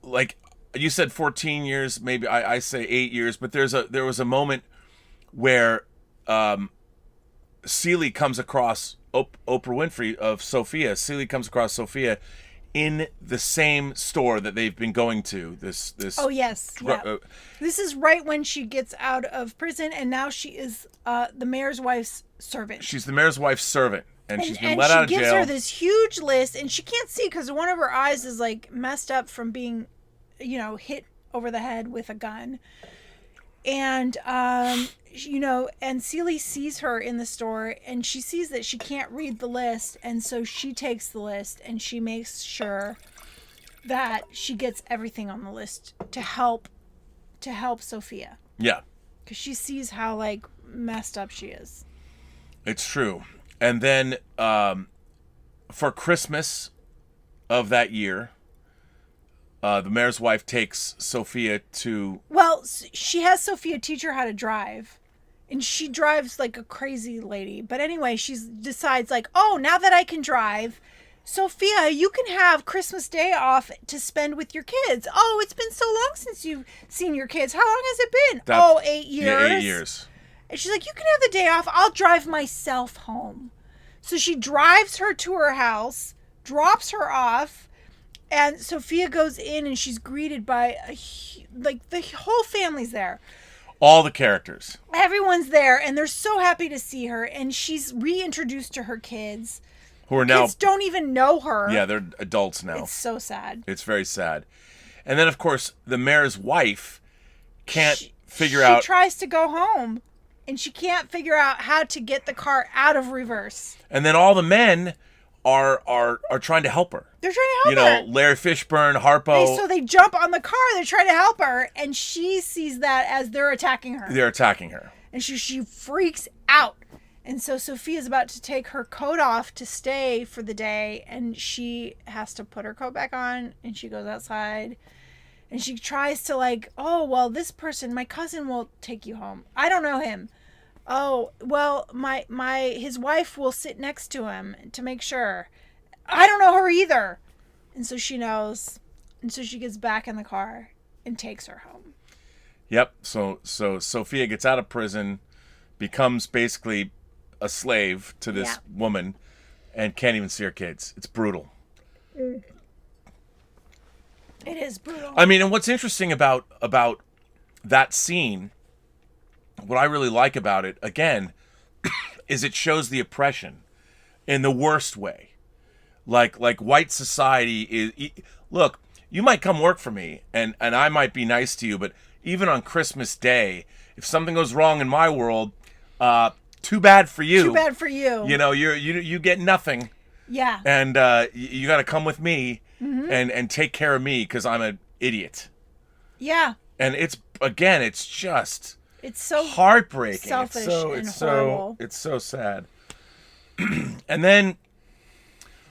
like you said, 14 years. Maybe I say 8 years. But there was a moment where Celie comes across Oprah Winfrey of Sophia. Celie comes across Sophia in the same store that they've been going to. This. Oh yes. Yeah. This is right when she gets out of prison, and now she is the mayor's wife's servant. She's the mayor's wife's servant, and she's been let out of jail. And she gives her this huge list, and she can't see because one of her eyes is like messed up from being, hit over the head with a gun. And and Celie sees her in the store, and she sees that she can't read the list, and so she takes the list and she makes sure that she gets everything on the list to help Sophia. Yeah. Because she sees how like messed up she is. It's true. And then for Christmas of that year, the mayor's wife takes Sophia to... Well, she has Sophia teach her how to drive. And she drives like a crazy lady. But anyway, she decides like, oh, now that I can drive, Sophia, you can have Christmas Day off to spend with your kids. Oh, it's been so long since you've seen your kids. How long has it been? 8 years. Yeah, 8 years. And she's like, you can have the day off. I'll drive myself home. So she drives her to her house, drops her off, and Sophia goes in and she's greeted by the whole family's there. All the characters. Everyone's there, and they're so happy to see her, and she's reintroduced to her kids. Who are now... Kids don't even know her. Yeah, they're adults now. It's so sad. It's very sad. And then, of course, the mayor's wife can't figure out... She tries to go home, and she can't figure out how to get the car out of reverse. And then all the men are trying to help her. They're trying to help her. Larry Fishburne, Harpo. So they jump on the car, they're trying to help her, and she sees that as they're attacking her. They're attacking her. And she freaks out. And so Sophia's about to take her coat off to stay for the day, and she has to put her coat back on, and she goes outside, and she tries to like, oh, well, this person, my cousin will take you home. I don't know him. Oh, well, his wife will sit next to him to make sure. I don't know her either. And so she knows. And so she gets back in the car and takes her home. Yep. So Sophia gets out of prison, becomes basically a slave to this woman, and can't even see her kids. It's brutal. It is brutal. I mean, and what's interesting about that scene, what I really like about it, again, is it shows the oppression in the worst way. Like white society is... Look, you might come work for me, and I might be nice to you, but even on Christmas Day, if something goes wrong in my world, too bad for you. Too bad for you. You get nothing. Yeah. And you got to come with me and take care of me because I'm an idiot. Yeah. And it's just... It's so heartbreaking. Selfish and horrible. It's so sad. And then,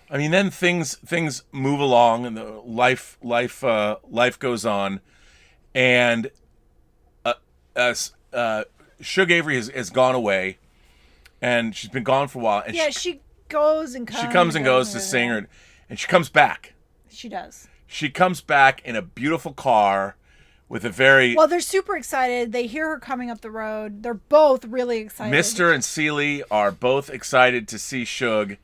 I mean, then things move along, and the life goes on, and as Shug Avery has gone away, and she's been gone for a while. And she goes and comes. She comes and goes to sing her, and she comes back. She does. She comes back in a beautiful car. With a very... Well, they're super excited. They hear her coming up the road. They're both really excited. Mr. and Celie are both excited to see Shug.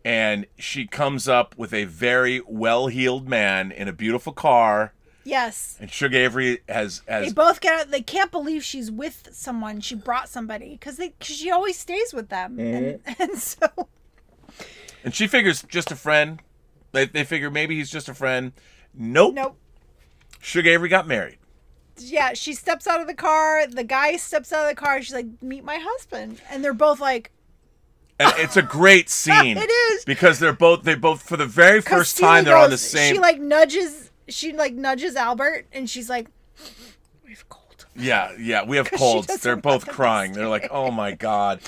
And she comes up with a very well-heeled man in a beautiful car. Yes. And Shug Avery has... They both get out. They can't believe she's with someone. She brought somebody. Because she always stays with them. Mm-hmm. And so... And she figures just a friend. They figure maybe he's just a friend. Nope. Shug Avery got married. Yeah, she steps out of the car. The guy steps out of the car. She's like, meet my husband. And they're both like... And it's a great scene. It is. Because they both, for the very first time, they're on the same... She nudges Albert, and she's like, we have gold. Yeah. We have She colds. doesn't They're want both them to crying. They're like, oh my God.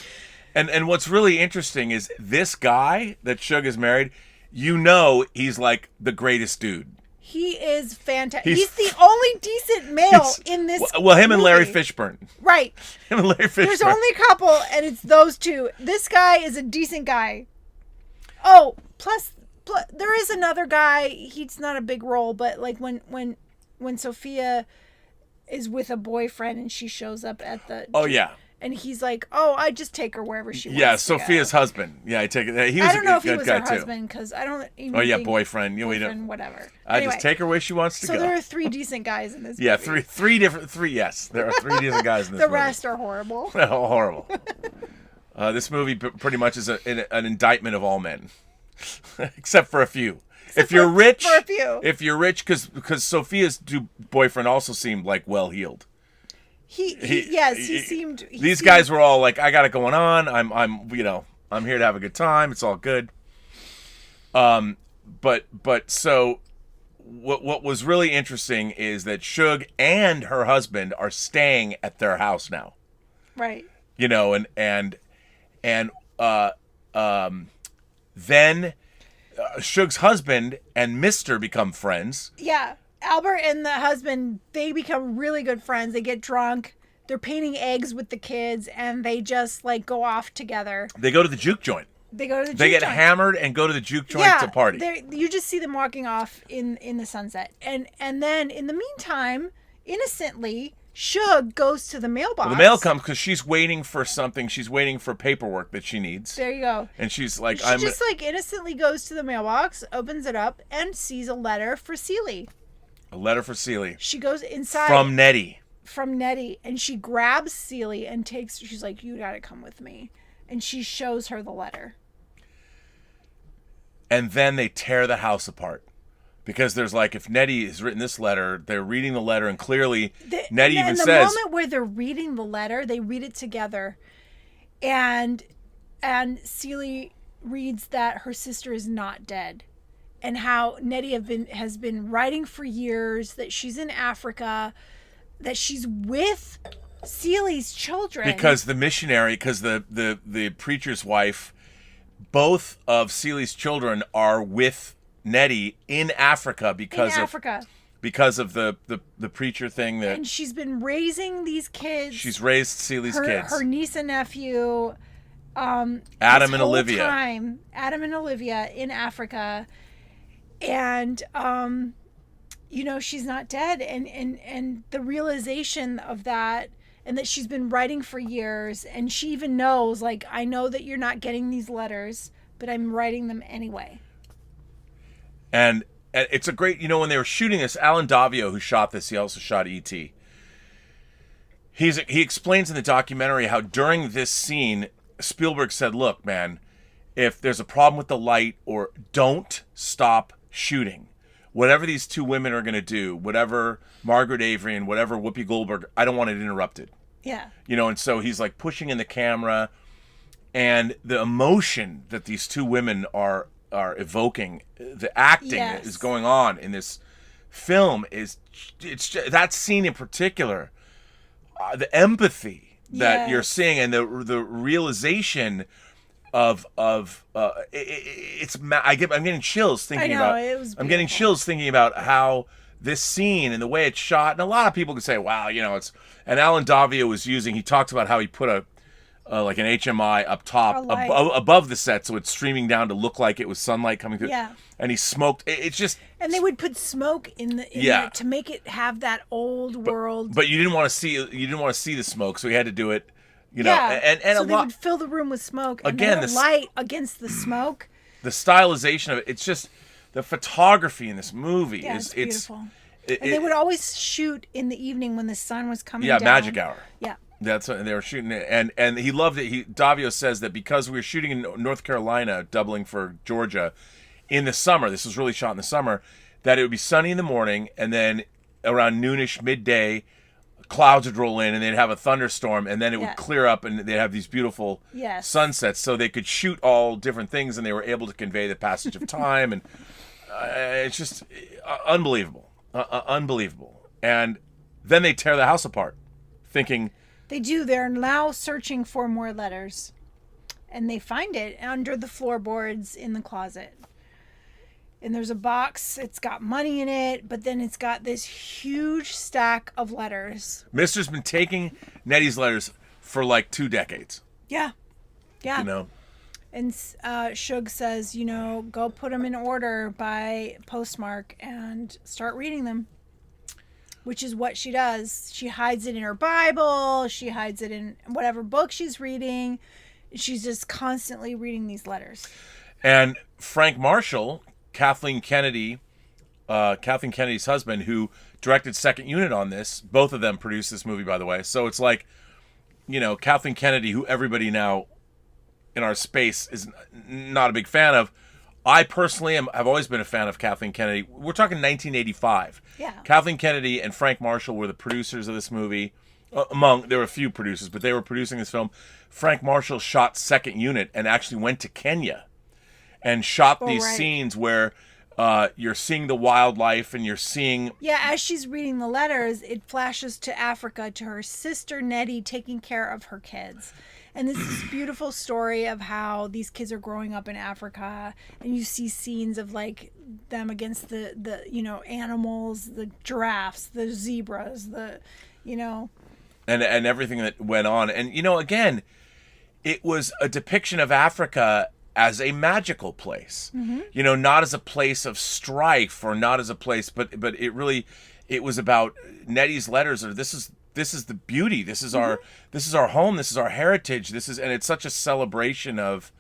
And what's really interesting is this guy that Suge is married, he's like the greatest dude. He is fantastic. He's the only decent male in this Well, him and movie. Larry Fishburne. Right. Him and Larry Fishburne. There's only a couple, and it's those two. This guy is a decent guy. Oh, plus there is another guy. He's not a big role, but like when Sophia is with a boyfriend and she shows up at the... Oh, yeah. And he's like, "Oh, I just take her wherever she wants." Yeah, to Sophia's go. husband. Yeah, I take it. He was I don't know a if he good was guy her too. husband because I don't even. Oh yeah, think boyfriend. boyfriend, whatever. I Anyway, just take her where she wants to go. So there are 3 decent guys in this. Yeah, movie. three. Yes, there are 3 decent guys in this The movie. rest are horrible. Oh, horrible. This movie pretty much is an indictment of all men, except for a few. If you're rich, because Sophia's boyfriend also seemed like well-healed. He seemed. These guys were all like, "I got it going on. I'm here to have a good time. It's all good." But so what was really interesting is that Suge and her husband are staying at their house now. Right. And then Suge's husband and Mister become friends. Yeah. Albert and the husband, they become really good friends. They get drunk. They're painting eggs with the kids, and they just like go off together. They go to the juke joint. They get joint. Hammered and go to the juke joint to party. You just see them walking off in the sunset, and then in the meantime, innocently, Suge goes to the mailbox. Well, the mail comes because she's waiting for something. She's waiting for paperwork that she needs. There you go. And she's like, she just like innocently goes to the mailbox, opens it up, and sees a letter for Celie. A letter for Celie. She goes inside. From Nettie. And she grabs Celie and she's like, "You gotta come with me." And she shows her the letter. And then they tear the house apart. Because there's like, if Nettie has written this letter, they're reading the letter, and clearly Nettie even says... In the moment where they're reading the letter, they read it together. And Celie reads that her sister is not dead. And how Nettie has been writing for years, that she's in Africa, that she's with Celie's children. Because the preacher's wife, both of Celie's children are with Nettie in Africa because of the preacher thing that... And she's been raising these kids. She's raised Celie's kids. Her niece and nephew. Adam and Olivia. Adam and Olivia in Africa. And, she's not dead. And the realization of that, and that she's been writing for years, and she even knows, like, I know that you're not getting these letters, but I'm writing them anyway. And it's a great, when they were shooting this, Alan Davio, who shot this, he also shot E.T. He explains in the documentary how during this scene, Spielberg said, "Look, man, if there's a problem with the light, or don't stop shooting. Whatever these 2 women are going to do, whatever Margaret Avery and whatever Whoopi Goldberg, I don't want it interrupted." Yeah. And so he's like pushing in the camera, and the emotion that these 2 women are evoking, the acting that is going on in this film it's just, that scene in particular, the empathy that you're seeing, and the realization of I'm getting chills thinking about. It was beautiful. I'm getting chills thinking about how this scene and the way it's shot, and a lot of people could say, "Wow, it's." And Alan Davio he talked about how he put like an HMI up top above the set, so it's streaming down to look like it was sunlight coming through. Yeah. And he smoked. It's just. And they would put smoke in it to make it have that old world. But you didn't want to see the smoke, so he had to do it. And so they would fill the room with smoke. And again, the light against the smoke. The stylization of it. It's just the photography in this movie is beautiful. And they would always shoot in the evening when the sun was coming down. Yeah, magic hour. Yeah. That's what they were shooting it, and he loved it. Davio says that because we were shooting in North Carolina, doubling for Georgia, in the summer. This was really shot in the summer. That it would be sunny in the morning, and then around noonish, midday, clouds would roll in, and they'd have a thunderstorm, and then it would clear up, and they'd have these beautiful sunsets. So they could shoot all different things, and they were able to convey the passage of time, and it's just unbelievable, unbelievable. And then they tear the house apart. thinking... They do. They're now searching for more letters. And they find it under the floorboards in the closet. And there's a box. It's got money in it, but then it's got this huge stack of letters. Mister's been taking Nettie's letters for like 2 decades. Yeah. Yeah. You know? And Shug says, you know, go put them in order by postmark and start reading them. Which is what she does. She hides it in her Bible. She hides it in whatever book she's reading. She's just constantly reading these letters. And Frank Marshall... Kathleen Kennedy's husband, who directed Second Unit on this. Both of them produced this movie, by the way. So it's like, you know, Kathleen Kennedy, who everybody now in our space is not a big fan of. I personally have always been a fan of Kathleen Kennedy. We're talking 1985. Yeah. Kathleen Kennedy and Frank Marshall were the producers of this movie. There were a few producers, but they were producing this film. Frank Marshall shot Second Unit and actually went to Kenya and shot these scenes where you're seeing the wildlife and you're seeing... Yeah, as she's reading the letters, it flashes to Africa, to her sister Nettie taking care of her kids. And this is a beautiful story of how these kids are growing up in Africa. And you see scenes of like them against the you know, animals, the giraffes, the zebras, the, you know... And everything that went on. And, you know, again, it was a depiction of Africa as a magical place, you know, not as a place of strife or not as a place, but it was about Nettie's letters. Or this is the beauty. This is our home. This is our heritage. And it's such a celebration of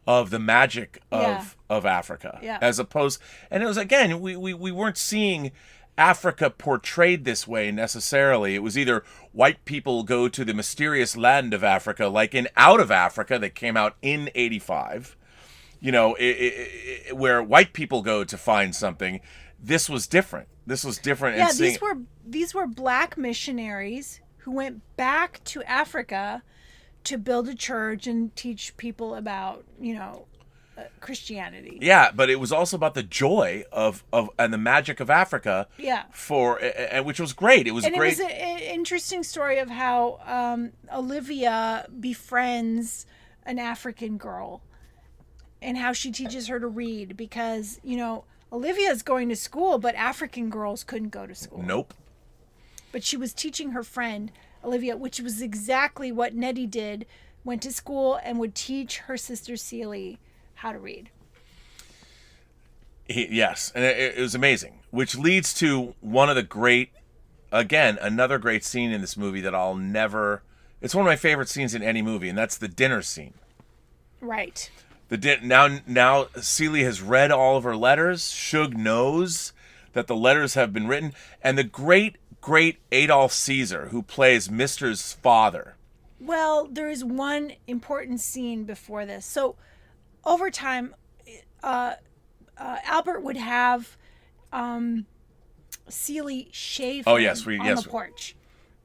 the magic of Africa, as opposed. And it was, again, we weren't seeing Africa portrayed this way necessarily. It was either white people go to the mysterious land of Africa, like in Out of Africa that came out in 85. You know, where white people go to find something. This was different. Yeah, these were black missionaries who went back to Africa to build a church and teach people about, you know, Christianity. Yeah, but it was also about the joy of and the magic of Africa. Yeah. And which was great. It was great. It was an interesting story of how Olivia befriends an African girl. And how she teaches her to read because, you know, Olivia's going to school, but African girls couldn't go to school. Nope. But she was teaching her friend, Olivia, which was exactly what Nettie did, went to school and would teach her sister Celie how to read. Yes, and it was amazing, which leads to one of the great, again, another great scene in this movie that I'll never... It's one of my favorite scenes in any movie, and that's the dinner scene. Right. Now Celie has read all of her letters. Shug knows that the letters have been written. And the great Adolf Caesar, who plays Mister's father. Well, there is one important scene before this. So, over time, Albert would have Celie shave him on the porch.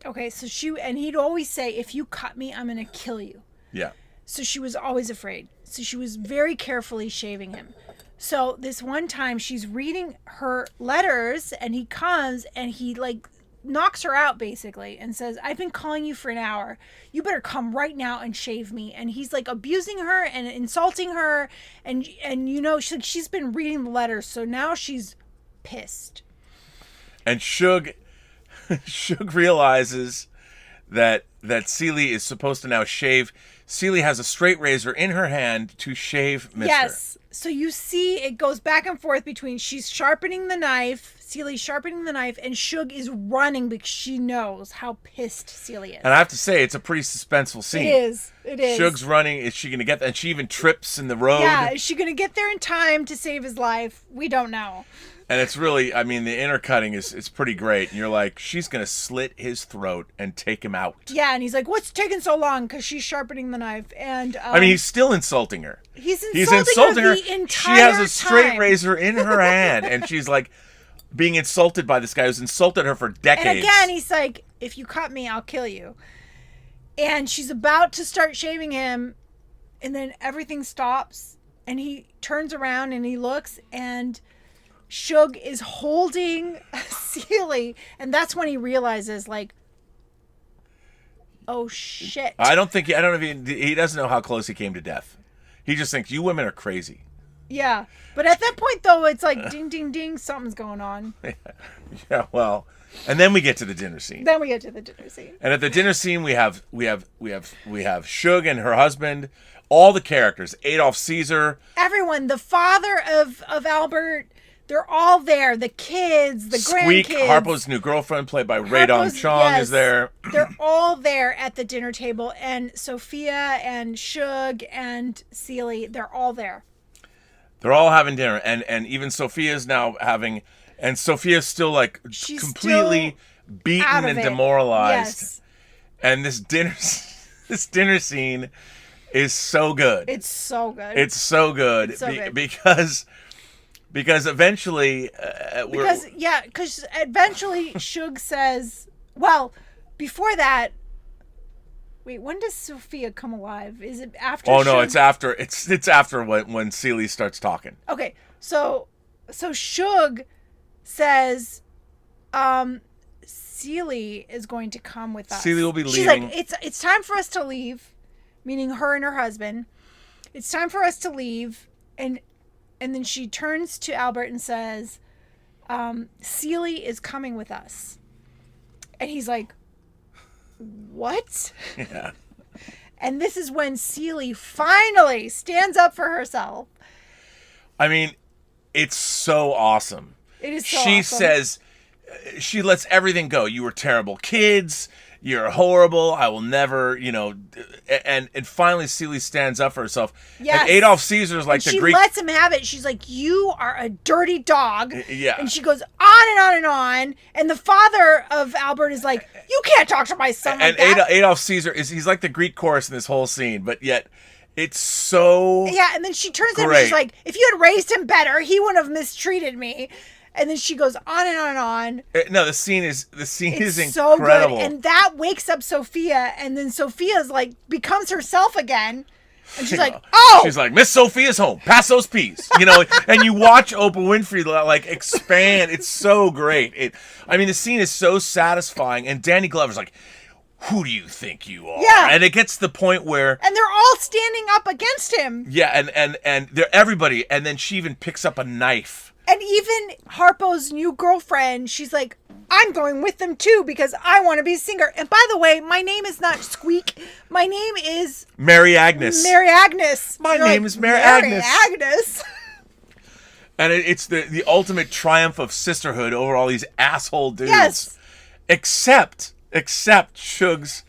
Okay, so he'd always say, if you cut me, I'm going to kill you. Yeah. So she was always afraid. So she was very carefully shaving him. So this one time she's reading her letters and he comes and he like knocks her out basically and says, I've been calling you for an hour. You better come right now and shave me. And he's like abusing her and insulting her. And you know, she's been reading the letters. So now she's pissed. And Shug realizes that Celie is supposed to now shave. Celie has a straight razor in her hand to shave Mister. Yes. So you see it goes back and forth between she's sharpening the knife, Celie's sharpening the knife, and Shug is running because she knows how pissed Celie is. And I have to say, it's a pretty suspenseful scene. It is. Shug's running. Is she going to get there? And she even trips in the road. Yeah, is she going to get there in time to save his life? We don't know. And it's really, I mean, the intercutting is pretty great. And you're like, she's going to slit his throat and take him out. Yeah, and he's like, what's taking so long? Because she's sharpening the knife. And I mean, he's still insulting her. He's insulting her the entire She has a straight razor in her hand. And she's like being insulted by this guy who's insulted her for decades. And again, he's like, if you cut me, I'll kill you. And she's about to start shaving him. And then everything stops. And he turns around and he looks and Shug is holding Celie, and that's when he realizes, like, oh shit. I don't know if he doesn't know how close he came to death. He just thinks you women are crazy. Yeah. But at that point, though, it's like ding, ding, ding, something's going on. Yeah, well, and then we get to the dinner scene. And at the dinner scene, we have Shug and her husband, all the characters, Adolf Caesar, everyone, the father of Albert, they're all there. The kids, the Squeak, grandkids. Harpo's new girlfriend, played by Rae Dawn Chong, is there. They're all there at the dinner table, and Sophia and Shug and Celie, they're all there. They're all having dinner, and even Sophia's now having, and Sophia's still like She's completely beaten and demoralized. Yes. And this dinner scene is so good. It's so good. It's so good, good. because eventually because eventually Shug says, well, before that. Wait, when does Sophia come alive? Is it after? Oh no, Shug? it's after when Celie starts talking. Okay, so Shug says, Celie is going to come with us. Celie will be leaving. She's like, it's time for us to leave, meaning her and her husband. It's time for us to leave, and then she turns to Albert and says, Celie is coming with us, and he's like, what? Yeah. And this is when Celie finally stands up for herself. I mean, it's so awesome. It is so She awesome. says, she lets everything go. You were terrible kids. You're horrible. I will never, and finally Celie stands up for herself. Yes. And Adolf Caesar is like the Greek. She lets him have it. She's like, you are a dirty dog. Yeah. And she goes on and on and on. And the father of Albert is like, you can't talk to my son like that. And Adolf Caesar he's like the Greek chorus in this whole scene, but yet it's so Yeah, and then she turns to him great. and she's like, if you had raised him better, he wouldn't have mistreated me. And then she goes on and on and on. No, the scene is so incredible. good. And that wakes up Sophia, and then Sophia's like becomes herself again. And she's like, oh! She's like, Miss Sophia's home. Pass those peas. And you watch Oprah Winfrey like expand. It's so great. The scene is so satisfying. And Danny Glover's like, who do you think you are? Yeah. And it gets to the point where... And they're all standing up against him. Yeah, and they're everybody. And then she even picks up a knife. And even Harpo's new girlfriend, she's like, I'm going with them too because I want to be a singer. And by the way, my name is not Squeak. My name is... Mary Agnes. My name is Mary Agnes. Agnes. And it's the ultimate triumph of sisterhood over all these asshole dudes. Yes. Except Shug's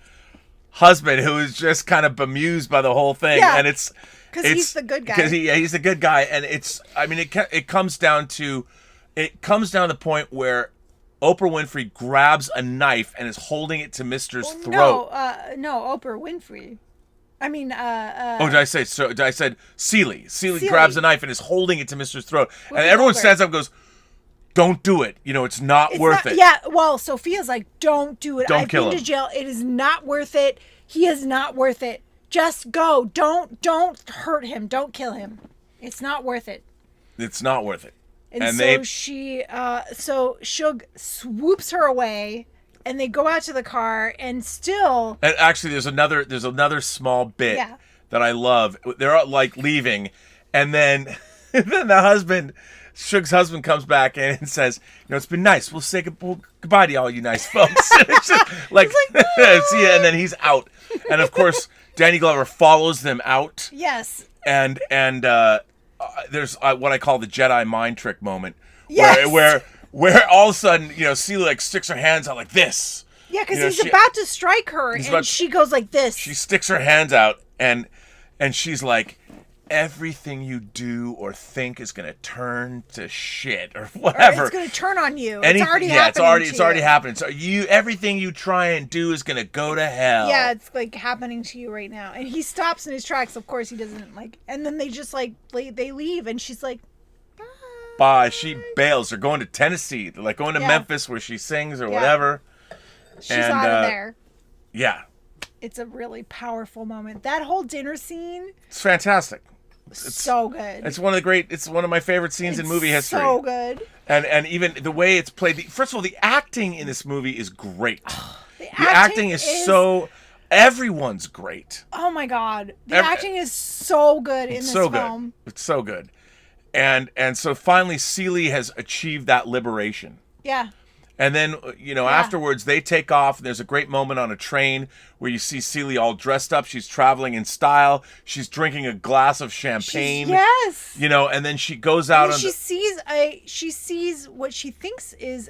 husband, who is just kind of bemused by the whole thing. Yeah. And it's... Because he's the good guy. Because he's the good guy, and it comes down to the point where Oprah Winfrey grabs a knife and is holding it to Mister's throat. No, Oprah Winfrey. I said Celie. Celie grabs a knife and is holding it to Mister's throat, and everyone stands up and goes, "Don't do it. It's not worth it." Yeah. Well, Sophia's like, "Don't do it. Don't I've kill been him. to jail. It is not worth it. He is not worth it. Just go. Don't hurt him. Don't kill him. It's not worth it." It's not worth it. And so Shug swoops her away, and they go out to the car, and still. And actually, there's another small bit that I love. They're like leaving, and then Shug's husband comes back in and says, it's been nice. We'll say goodbye to all you nice folks. And it's just like see ya, and then he's out, and of course. Danny Glover follows them out. Yes. And there's what I call the Jedi mind trick moment. Yes. Where all of a sudden, Celie like sticks her hands out like this. Yeah, because he's about to strike her, and she goes like this. She sticks her hands out, and she's like, everything you do or think is going to turn to shit or whatever. Or it's going to turn on you. It's already happening. It's already happening. So everything you try and do is going to go to hell. Yeah, it's like happening to you right now. And he stops in his tracks. Of course, he doesn't and then they just they leave, and she's like, bye. She bails. They're going to Tennessee. They're like going to Memphis where she sings or whatever. She's out of there. Yeah. It's a really powerful moment. That whole dinner scene. It's fantastic. It's so good. It's one of my favorite scenes in movie history. So good. And even the way it's played. First of all, the acting in this movie is great. The acting is so Everyone's great. Oh my God. The acting is so good in this film. It's so good. And so finally Celie has achieved that liberation. Yeah. And then, afterwards they take off, and there's a great moment on a train where you see Celie all dressed up. She's traveling in style. She's drinking a glass of champagne. Yes. And then she goes out and she sees what she thinks is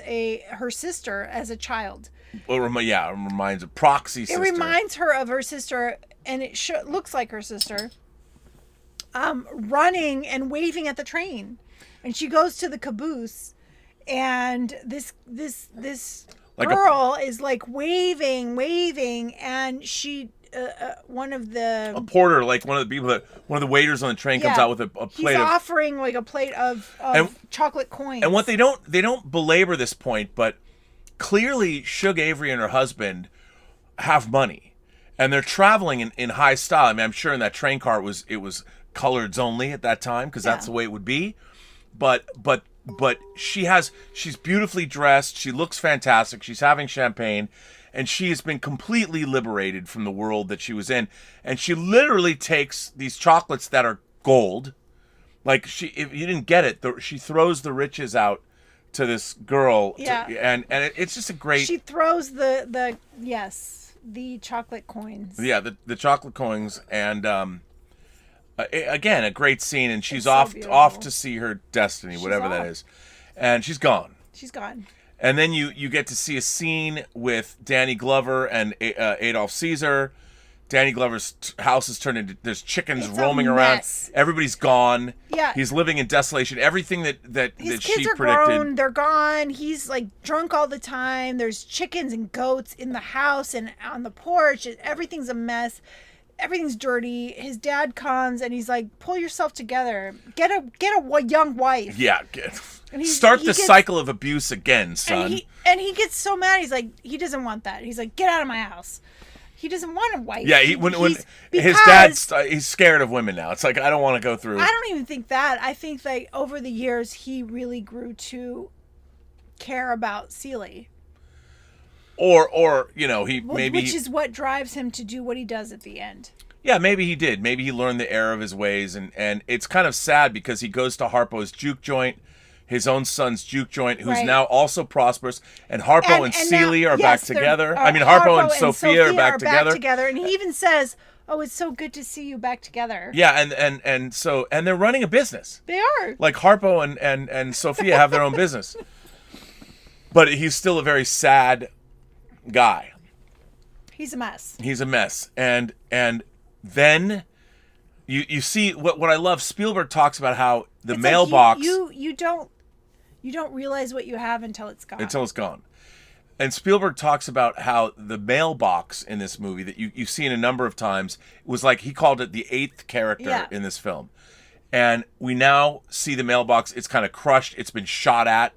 her sister as a child. Well, it reminds a proxy sister. It reminds her of her sister, and it looks like her sister, running and waving at the train. And she goes to the caboose, and this like girl is like waving, and she one of the porter, like one of the waiters on the train comes out with a plate. He's offering like a plate of chocolate coins. And what they don't belabor this point, but clearly Shug Avery and her husband have money, and they're traveling in high style. I mean, I'm sure in that train car it was coloreds only at that time, because that's the way it would be. But she's beautifully dressed. She looks fantastic. She's having champagne, and she has been completely liberated from the world that she was in. And she literally takes these chocolates that are gold. Like, if you didn't get it, she throws the riches out to this girl. Yeah. And it's just a great. She throws the chocolate coins. Yeah, the chocolate coins, and again, a great scene, and she's off to see her destiny, whatever that is, and she's gone. And then you get to see a scene with Danny Glover and Adolf Caesar. Danny Glover's house is turned into, there's chickens roaming around. Everybody's gone. Yeah. He's living in desolation. Everything that his she kids are predicted. Grown, they're gone. He's like drunk all the time. There's chickens and goats in the house and on the porch. Everything's a mess. Everything's dirty. His dad comes and he's like, "Pull yourself together. Get a young wife." Yeah. Start the cycle of abuse again, son. And he gets so mad. He's like, he doesn't want that. He's like, "Get out of my house." He doesn't want a wife. Yeah, when his dad's he's scared of women now. It's like, I don't want to go through. I don't even think that. I think that over the years he really grew to care about Celie. Or which is what drives him to do what he does at the end. Yeah, maybe he did. Maybe he learned the error of his ways, and it's kind of sad because he goes to Harpo's juke joint, his own son's juke joint, who's now also prosperous, and Harpo and Celie are back together. I mean, Harpo and Sophia are back together. And he even says, "Oh, it's so good to see you back together." Yeah, and they're running a business. They are. Like Harpo and Sophia have their own business. But he's still a very sad guy. He's a mess. And then you see what I love. Spielberg talks about how the mailbox. Like you don't realize what you have until it's gone. And Spielberg talks about how the mailbox in this movie that you've seen a number of times was like, he called it the eighth character in this film. And we now see the mailbox. It's kind of crushed. It's been shot at.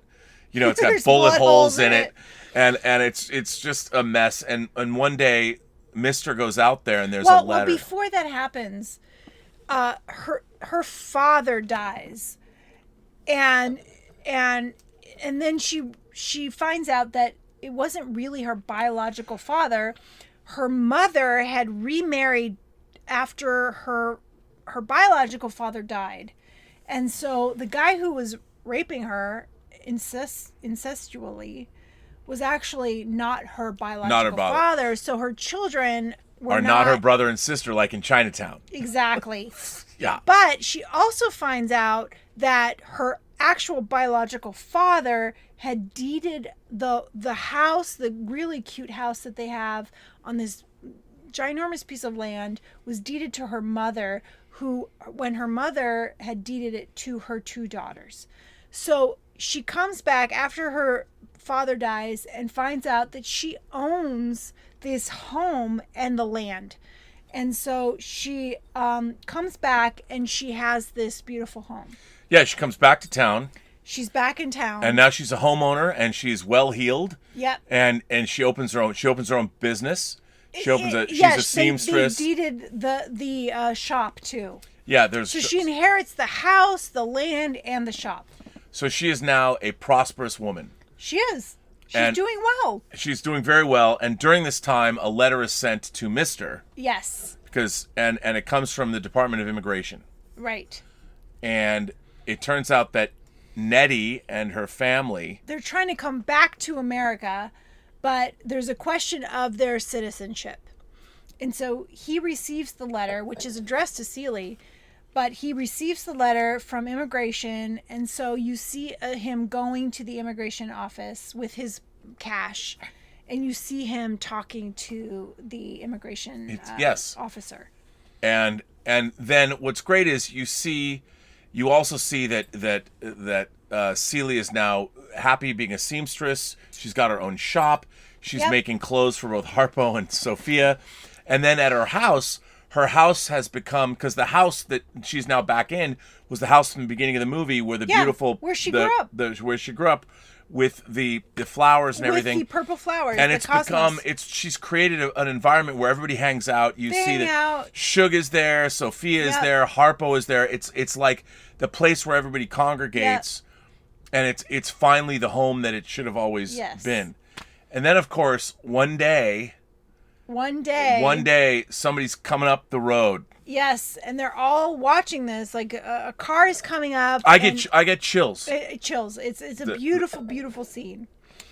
It's got bullet holes in it. And it's just a mess. And one day, Mr. goes out there and there's a letter. Well, before that happens, her father dies, and then she finds out that it wasn't really her biological father. Her mother had remarried after her biological father died, and so the guy who was raping her incestually was actually not her biological father. So her children are not her brother and sister, like in Chinatown. Exactly. Yeah. But she also finds out that her actual biological father had deeded the house, the really cute house that they have on this ginormous piece of land, was deeded to her mother, who, when her mother had deeded it to her two daughters. So she comes back after her father dies and finds out that she owns this home and the land. And so she comes back and she has this beautiful home. Yeah, she comes back to town. She's back in town. And now she's a homeowner and she's well heeled. Yep. And she opens her own business. She's a seamstress. They deeded the shop too. Yeah, so she inherits the house, the land, and the shop. So she is now a prosperous woman. She is. She's doing well. She's doing very well. And during this time, a letter is sent to Mr. Yes. Because and it comes from the Department of Immigration. Right. And it turns out that Nettie and her family, they're trying to come back to America, but there's a question of their citizenship. And so he receives the letter, which is addressed to Celie, but he receives the letter from immigration. And so you see him going to the immigration office with his cash, and you see him talking to the immigration officer. And then what's great is you also see that Celie is now happy being a seamstress. She's got her own shop. She's making clothes for both Harpo and Sophia. And then at her house has become, because the house that she's now back in was the house from the beginning of the movie where the beautiful where she grew up, where she grew up with the flowers and everything, with the purple flowers, and the it's cosmos. she's created an environment where everybody hangs out. You see that Shug is there, Sophia is there, Harpo is there. It's like the place where everybody congregates, and it's finally the home that it should have always been. And then of course one day somebody's coming up the road. Yes, and they're all watching this. Like a car is coming up. I get chills. Chills. It's a beautiful, beautiful scene.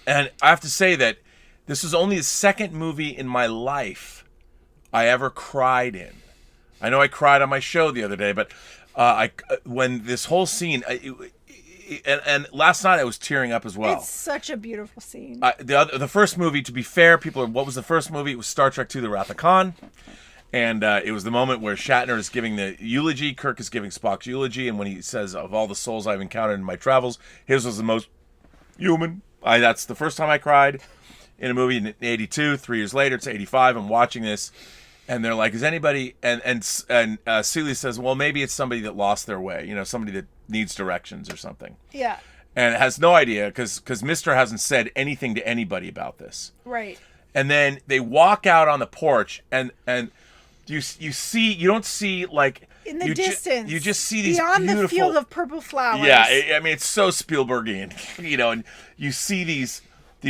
And I have to say that this is only the second movie in my life I ever cried in. I know I cried on my show the other day, but when this whole scene, and last night I was tearing up as well. It's such a beautiful scene. The first movie, to be fair, what was the first movie? It was Star Trek II: The Wrath of Khan. And it was the moment where Shatner is giving the eulogy. Kirk is giving Spock's eulogy. And when he says, of all the souls I've encountered in my travels, his was the most human. That's the first time I cried in a movie in 82. 3 years later, it's 85. I'm watching this. And they're like, is anybody... And Celie says, well, maybe it's somebody that lost their way. Somebody that needs directions or something. Yeah. And has no idea because Mr. hasn't said anything to anybody about this. Right. And then they walk out on the porch and you don't see like in the distance. You just see these beyond beautiful, the field of purple flowers. Yeah, I mean it's so Spielbergian, and you see these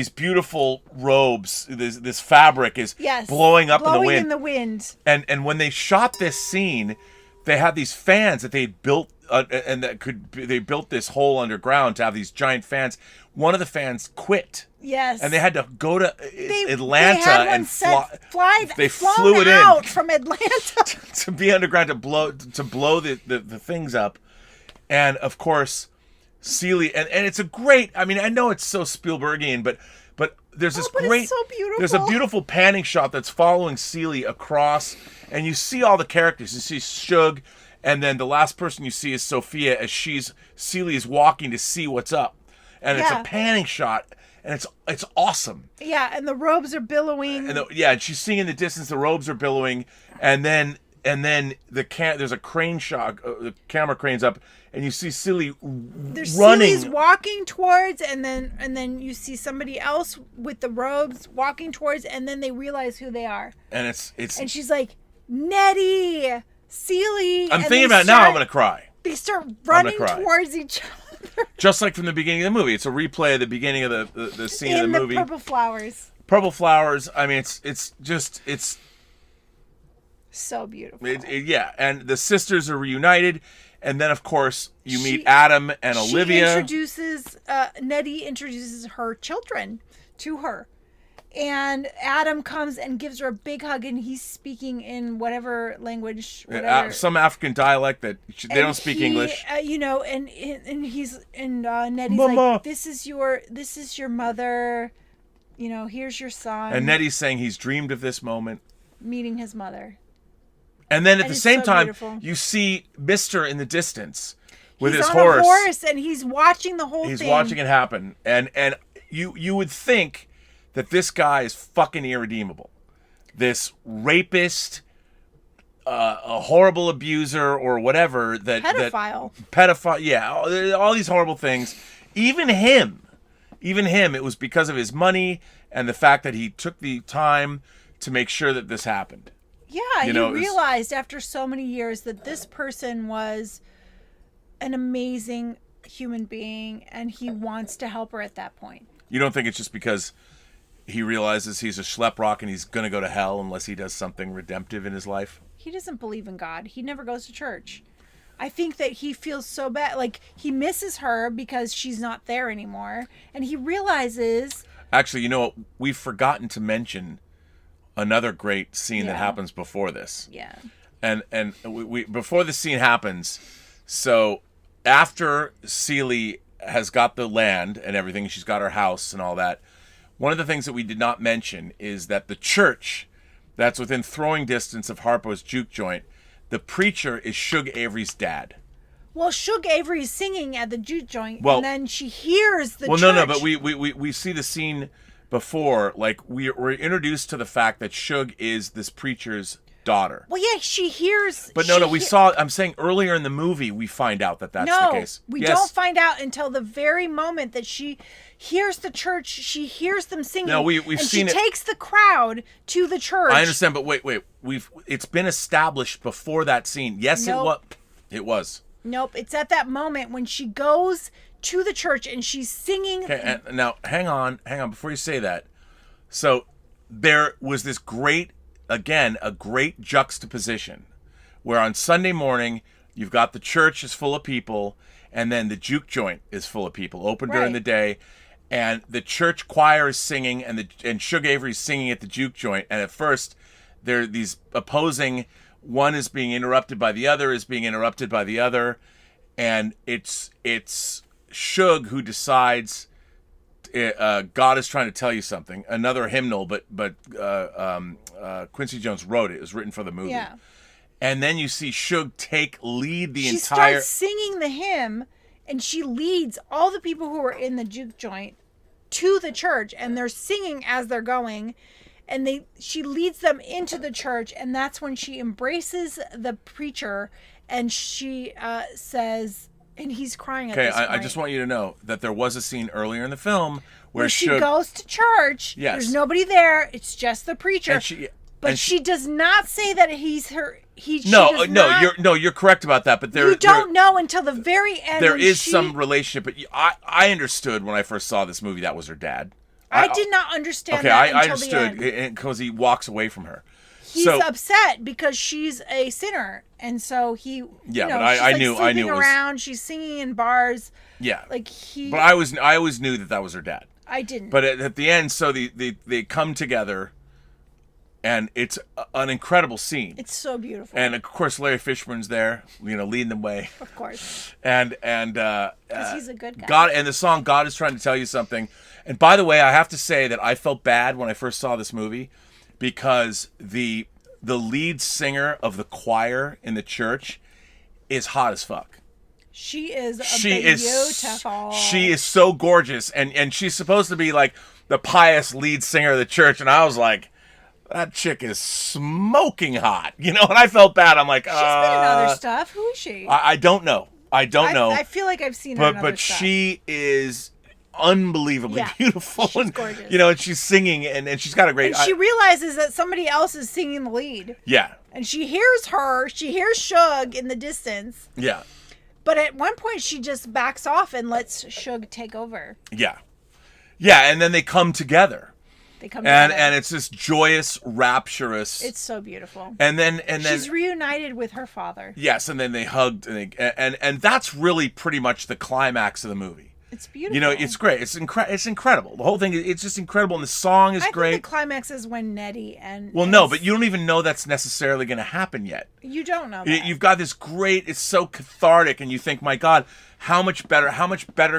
beautiful robes. This fabric is blowing up in the wind. And when they shot this scene, they had these fans that they built, they built this hole underground to have these giant fans. One of the fans quit. Yes. And they had to go to Atlanta and fly. They flew it out from Atlanta to be underground to blow the things up. And of course, Celie and it's a great. I mean, I know it's so Spielbergian, but there's this great. It's so beautiful. There's a beautiful panning shot that's following Celie across, and you see all the characters. You see Shug, and then the last person you see is Sophia as Celie is walking to see what's up, and it's a panning shot. And it's awesome. Yeah, and the robes are billowing. And she's seeing in the distance the robes are billowing, and then there's a crane shot. The camera cranes up, and you see Celie running. Celie's walking towards, and then you see somebody else with the robes walking towards, and then they realize who they are. And it's and she's like, Nettie, Celie. I'm thinking about it now. I'm gonna cry. They start running towards each other. Just like from the beginning of the movie. It's a replay of the beginning of the scene of the movie. Purple flowers. Purple flowers. I mean, it's so beautiful. And the sisters are reunited. And then, of course, you meet Adam and Olivia. Nettie introduces her children to her. And Adam comes and gives her a big hug, and he's speaking in whatever language, some African dialect that they don't speak English. And Nettie's Mama. Like, this is your mother. Here's your son. And Nettie's saying he's dreamed of this moment, meeting his mother. And then at the same time, beautiful. You see Mr. in the distance with his horse. He's on a horse, and he's watching the whole thing. He's watching it happen, and you would think that this guy is fucking irredeemable. This rapist, a horrible abuser, or whatever. Pedophile, yeah. All these horrible things. Even him, it was because of his money and the fact that he took the time to make sure that this happened. Yeah, he realized after so many years that this person was an amazing human being, and he wants to help her at that point. You don't think it's just because he realizes he's a schlep rock and he's going to go to hell unless he does something redemptive in his life? He doesn't believe in God. He never goes to church. I think that he feels so bad. Like, he misses her because she's not there anymore. And he realizes... Actually, you know what? We've forgotten to mention another great scene that happens before this. Yeah. And we before the scene happens, so after Celie has got the land and everything, she's got her house and all that, one of the things that we did not mention is that the church that's within throwing distance of Harpo's juke joint, the preacher is Shug Avery's dad. Well, Shug Avery's singing at the juke joint, and then she hears the church. No, but we see the scene before, like we're introduced to the fact that Shug is this preacher's daughter. Well, yeah, she hears. But I'm saying earlier in the movie we find out that that's the case. We don't find out until the very moment that she hears the church. She hears them singing. No, we've seen it. She takes the crowd to the church. I understand, but wait. It's been established before that scene. Yes, it was. Nope, it's at that moment when she goes to the church and she's singing. Okay, and now hang on, before you say that. So there was this a great juxtaposition where on Sunday morning you've got the church is full of people and then the juke joint is full of people, open during the day, and the church choir is singing and Shug Avery's singing at the juke joint, and at first there are these opposing. One is being interrupted by the other, and it's Shug who decides God is trying to tell you something. Another hymnal, but Quincy Jones wrote it. It was written for the movie. Yeah. And then you see Shug lead the entire... She starts singing the hymn, and she leads all the people who are in the juke joint to the church, and they're singing as they're going. And she leads them into the church, and that's when she embraces the preacher, and she says, and he's crying at this point. I just want you to know that there was a scene earlier in the film where she goes to church. Yes. There's nobody there. It's just the preacher. But she does not say that he's her. You're correct about that. But you don't know until the very end. There is some relationship, but I understood when I first saw this movie that was her dad. I did not understand that until I understood because he walks away from her. He's upset because she's a sinner, and so he. Yeah, but I knew it was around. She's singing in bars. Yeah, But I always knew that was her dad. I didn't. But at the end, so they come together, and it's an incredible scene. It's so beautiful. And of course, Larry Fishburne's there, leading the way. Of course. And because he's a good guy. God, and the song "God is Trying to Tell You Something." And by the way, I have to say that I felt bad when I first saw this movie because the lead singer of the choir in the church is hot as fuck. She is beautiful. She is so gorgeous, and she's supposed to be like the pious lead singer of the church, and I was like, that chick is smoking hot, and I felt bad. I'm like, she's been in other stuff. Who is she? I don't know. I I feel like I've seen her in other stuff. But she is unbelievably beautiful. She's gorgeous. And she's singing and she's got a great... And she realizes that somebody else is singing the lead. Yeah. And she hears Shug in the distance. Yeah. But at one point she just backs off and lets Shug take over. Yeah. Yeah, and then they come together. And it's this joyous, rapturous... It's so beautiful. And then she's reunited with her father. Yes, and then they hugged and that's really pretty much the climax of the movie. It's beautiful. It's great. It's incredible. The whole thing, it's just incredible. And the song is great. I think the climax is when Nettie and... Well, no, but you don't even know that's necessarily going to happen yet. You don't know that. You've got this great... It's so cathartic, and you think, my God, how much better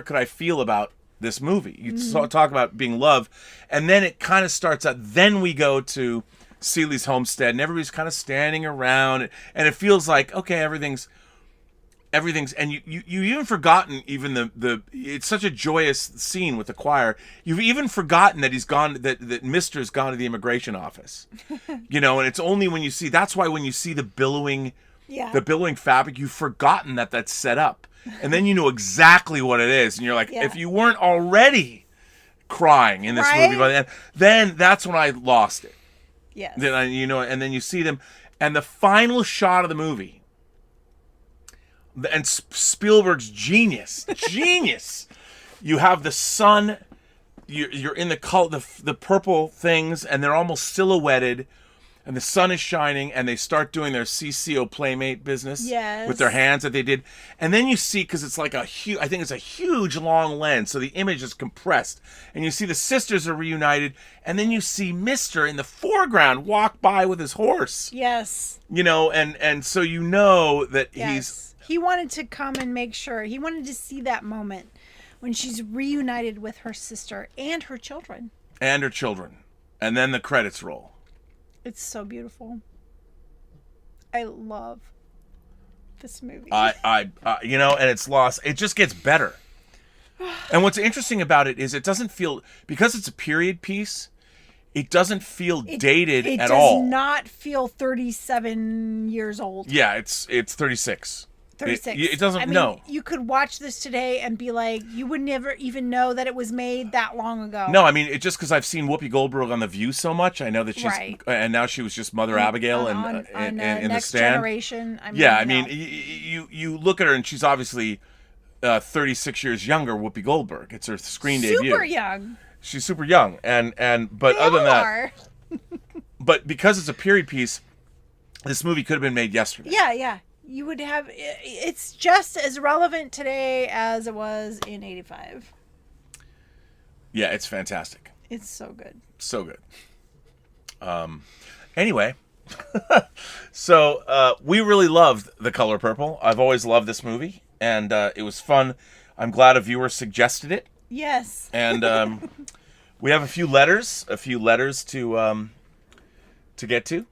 could I feel about this movie? You talk about being loved. And then it kind of starts out... Then we go to Celie's homestead, and everybody's kind of standing around, and it feels like, okay, everything's and you even forgotten even the it's such a joyous scene with the choir. You've even forgotten that he's gone, that Mister's gone to the immigration office. And it's only when you see, that's why when you see the billowing fabric, you've forgotten that that's set up. And then you know exactly what it is, and you're like, if you weren't already crying in this movie by the end, then that's when I lost it. Yes. Then and then you see them, and the final shot of the movie. And Spielberg's genius. You have the sun, you're in the color, the purple things, and they're almost silhouetted, and the sun is shining, and they start doing their CCO Playmate business with their hands that they did. And then you see, because it's like I think it's a huge long lens, so the image is compressed. And you see the sisters are reunited, and then you see Mr. in the foreground walk by with his horse. Yes. And so you know that he wanted to come and make sure. He wanted to see that moment when she's reunited with her sister and her children. And then the credits roll. It's so beautiful. I love this movie. And it's lost. It just gets better. And what's interesting about it is it doesn't feel, because it's a period piece, it doesn't feel dated at all. It does not feel 37 years old. Yeah, it's 36. 36. It doesn't, I mean, no. You could watch this today and be like, you would never even know that it was made that long ago. No, I mean, it's just because I've seen Whoopi Goldberg on The View so much. I know that she's, and now she was just Mother Abigail in The Next Stand. Generation. I mean, you look at her and she's obviously 36 years younger, Whoopi Goldberg. It's her screen debut. Super young. She's super young, but other than that, but because it's a period piece, this movie could have been made yesterday. Yeah. You would have, it's just as relevant today as it was in 85. Yeah, it's fantastic. It's so good. So good. Anyway, so we really loved The Color Purple. I've always loved this movie, and it was fun. I'm glad a viewer suggested it. Yes. And we have a few letters to get to.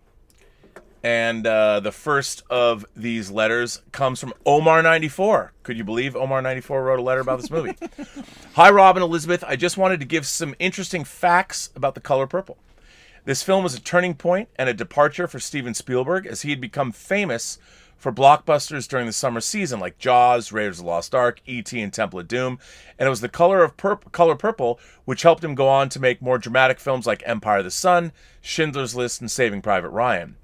And the first of these letters comes from Omar94. Could you believe Omar94 wrote a letter about this movie? Hi, Rob and Elizabeth. I just wanted to give some interesting facts about The Color Purple. This film was a turning point and a departure for Steven Spielberg, as he had become famous for blockbusters during the summer season like Jaws, Raiders of the Lost Ark, E.T., and Temple of Doom. And it was the Color Purple which helped him go on to make more dramatic films like Empire of the Sun, Schindler's List, and Saving Private Ryan.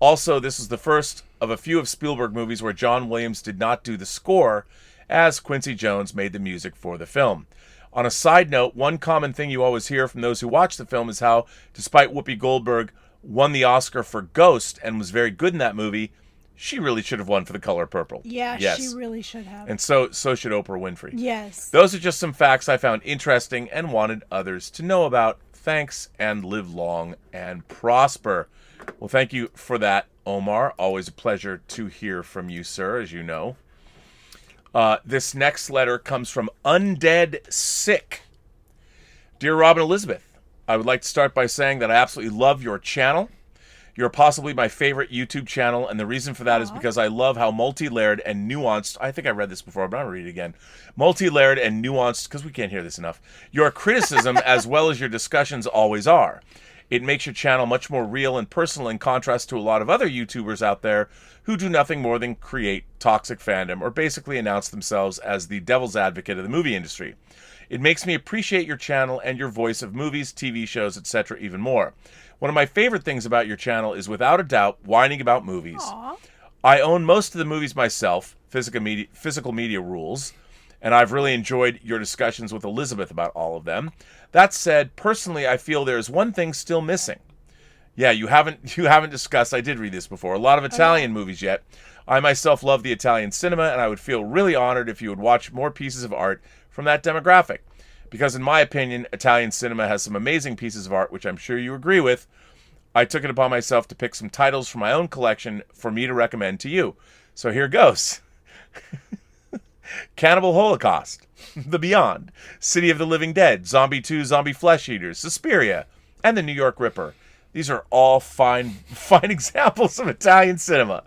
Also, this is the first of a few of Spielberg movies where John Williams did not do the score, as Quincy Jones made the music for the film. On a side note, one common thing you always hear from those who watch the film is how, despite Whoopi Goldberg won the Oscar for Ghost and was very good in that movie, she really should have won for The Color Purple. Yeah, yes. She really should have. And so should Oprah Winfrey. Yes. Those are just some facts I found interesting and wanted others to know about. Thanks, and live long and prosper. Well, thank you for that, Omar. Always a pleasure to hear from you, sir, as you know. This next letter comes from Undead Sick. Dear Rob and Elizabeth, I would like to start by saying that I absolutely love your channel. You're possibly my favorite YouTube channel, and the reason for that is because I love how multi-layered and nuanced, I think I read this before, but I'm going to read it again. Multi-layered and nuanced, because we can't hear this enough, your criticism as well as your discussions always are. It makes your channel much more real and personal in contrast to a lot of other YouTubers out there who do nothing more than create toxic fandom or basically announce themselves as the devil's advocate of the movie industry. It makes me appreciate your channel and your voice of movies, TV shows, etc. even more. One of my favorite things about your channel is without a doubt whining about movies. Aww. I own most of the movies myself, physical media rules, and I've really enjoyed your discussions with Elizabeth about all of them. That said, personally, I feel there's one thing still missing. Yeah, you haven't discussed, I did read this before, a lot of Italian movies yet. I myself love the Italian cinema, and I would feel really honored if you would watch more pieces of art from that demographic. Because in my opinion, Italian cinema has some amazing pieces of art, which I'm sure you agree with. I took it upon myself to pick some titles from my own collection for me to recommend to you. So here goes. Cannibal Holocaust, The Beyond, City of the Living Dead, Zombie 2, Zombie Flesh Eaters, Suspiria, and The New York Ripper. These are all fine examples of Italian cinema.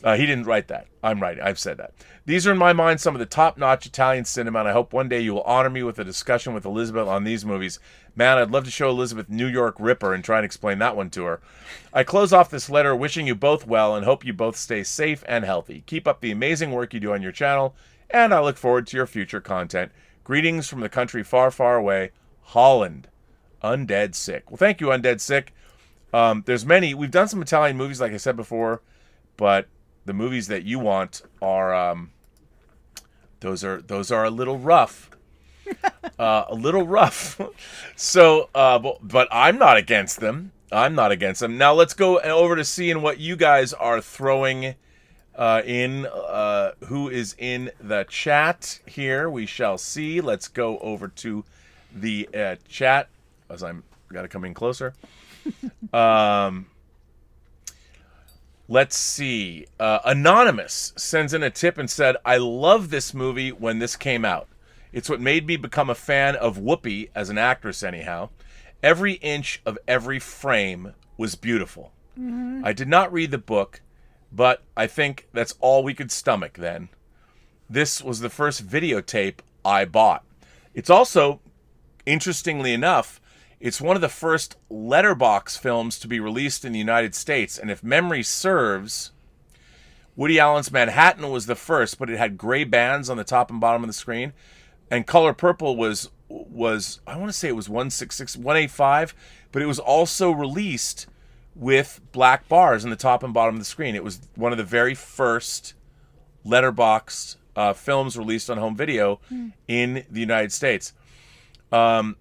He didn't write that. I'm writing. I've said that. These are in my mind some of the top-notch Italian cinema, and I hope one day you will honor me with a discussion with Elizabeth on these movies. Man, I'd love to show Elizabeth New York Ripper and try and explain that one to her. I close off this letter wishing you both well and hope you both stay safe and healthy. Keep up the amazing work you do on your channel, and I look forward to your future content. Greetings from the country far, far away, Holland. Undead Sick. Well, thank you, Undead Sick. There's many. We've done some Italian movies, like I said before, but the movies that you want are those are a little rough. A little rough. So, but I'm not against them. Now let's go over to seeing what you guys are throwing in. Who is in the chat here? We shall see. Let's go over to the chat as I'm got to come in closer. Let's see. Anonymous sends in a tip and said, "I love this movie when this came out. It's what made me become a fan of Whoopi as an actress anyhow. Every inch of every frame was beautiful. Mm-hmm. I did not read the book, but I think that's all we could stomach then. This was the first videotape I bought." It's also, interestingly enough, it's one of the first letterbox films to be released in the United States. And if memory serves, Woody Allen's Manhattan was the first, but it had gray bands on the top and bottom of the screen. And Color Purple was I want to say it was 166, 185, but it was also released with black bars on the top and bottom of the screen. It was one of the very first letterboxed films released on home video in the United States. Kaz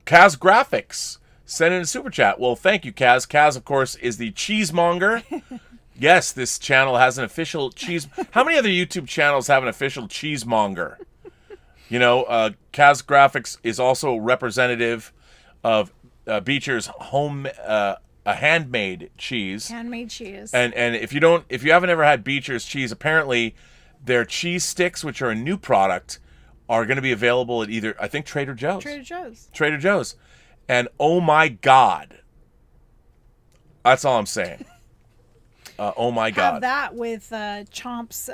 Graphics sent in a super chat. Well, thank you, Kaz. Kaz, of course, is the cheesemonger. Yes, this channel has an official cheese. How many other YouTube channels have an official cheesemonger? You know, Kaz Graphics is also representative of Beecher's home, a handmade cheese. Handmade cheese. And if you haven't ever had Beecher's cheese, apparently their cheese sticks, which are a new product, are going to be available at either, I think, Trader Joe's. Trader Joe's. And oh my God. That's all I'm saying. Oh my God. Have that with Chomp's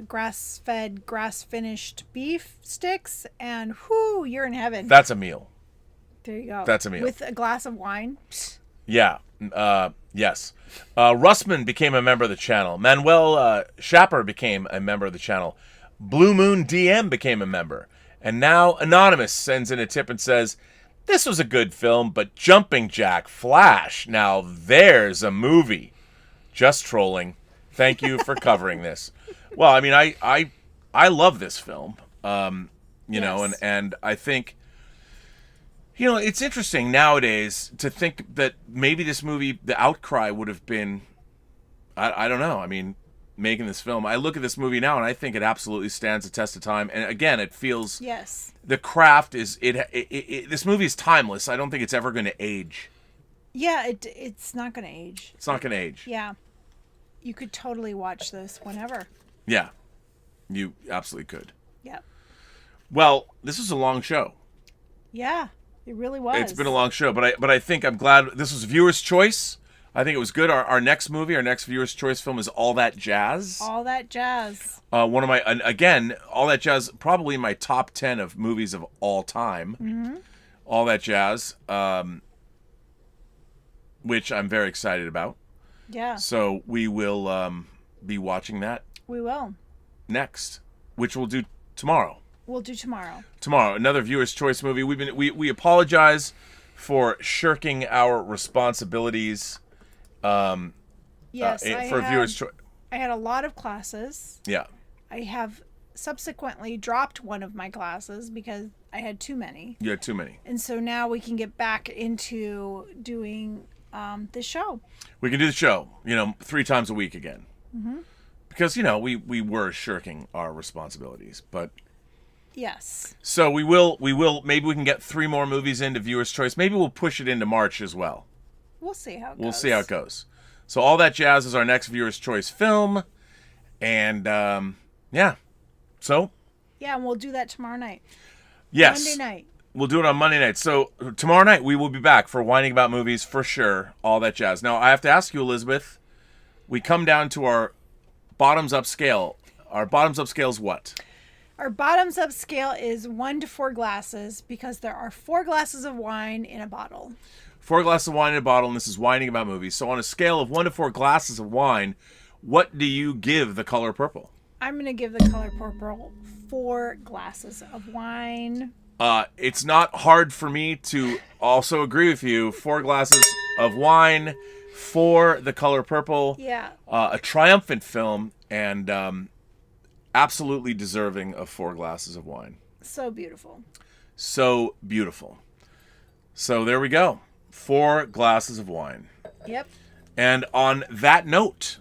grass-fed, grass-finished beef sticks, and whoo, you're in heaven. That's a meal. There you go. That's a meal. With a glass of wine. Yeah. Yes. Russman became a member of the channel. Manuel Schapper became a member of the channel. Blue Moon DM became a member. And now Anonymous sends in a tip and says, "This was a good film, but Jumping Jack Flash, now there's a movie." Just trolling. Thank you for covering this. Well, I mean, I love this film, you know, and I think, you know, it's interesting nowadays to think that maybe this movie, the outcry would have been, I don't know. I mean, making this film, I look at this movie now and I think it absolutely stands the test of time. And again, it feels, the craft is, this movie is timeless. I don't think it's ever going to age. Yeah, it's not going to age. It's not going to age. Yeah. You could totally watch this whenever. Yeah, you absolutely could. Yeah. Well, this was a long show. Yeah, it really was. It's been a long show, but I think I'm glad this was viewer's choice. I think it was good. Our next movie, our next viewer's choice film is All That Jazz. All That Jazz. One of my, again, All That Jazz, probably in my top 10 of movies of all time. Mm-hmm. All That Jazz, which I'm very excited about. Yeah. So we will be watching that. We will. Next, which we'll do tomorrow. We'll do tomorrow. Tomorrow, another viewer's choice movie. We apologize for shirking our responsibilities. Yes, for viewer's choice. I had a lot of classes. Yeah. I have subsequently dropped one of my classes because I had too many. You had too many. And so now we can get back into doing the show. We can do the show, 3 times a week again. Mm-hmm. Because, we were shirking our responsibilities, but... Yes. So we will, maybe we can get 3 more movies into Viewer's Choice. Maybe we'll push it into March as well. We'll see how it goes. We'll see how it goes. So All That Jazz is our next Viewer's Choice film. And, yeah. So? Yeah, and we'll do that tomorrow night. Yes. Monday night. We'll do it on Monday night. So tomorrow night we will be back for Whining About Movies for sure. All That Jazz. Now, I have to ask you, Elizabeth, we come down to our bottoms-up scale. Our bottoms-up scale is what? Our bottoms-up scale is 1 to 4 glasses because there are 4 glasses of wine in a bottle. 4 glasses of wine in a bottle, and this is Whining About Movies. So on a scale of 1 to 4 glasses of wine, what do you give The Color Purple? I'm going to give The Color Purple 4 glasses of wine. It's not hard for me to also agree with you. 4 glasses of wine for The Color Purple. Yeah. A triumphant film and absolutely deserving of 4 glasses of wine. So beautiful. So beautiful. So there we go. 4 glasses of wine. Yep. And on that note,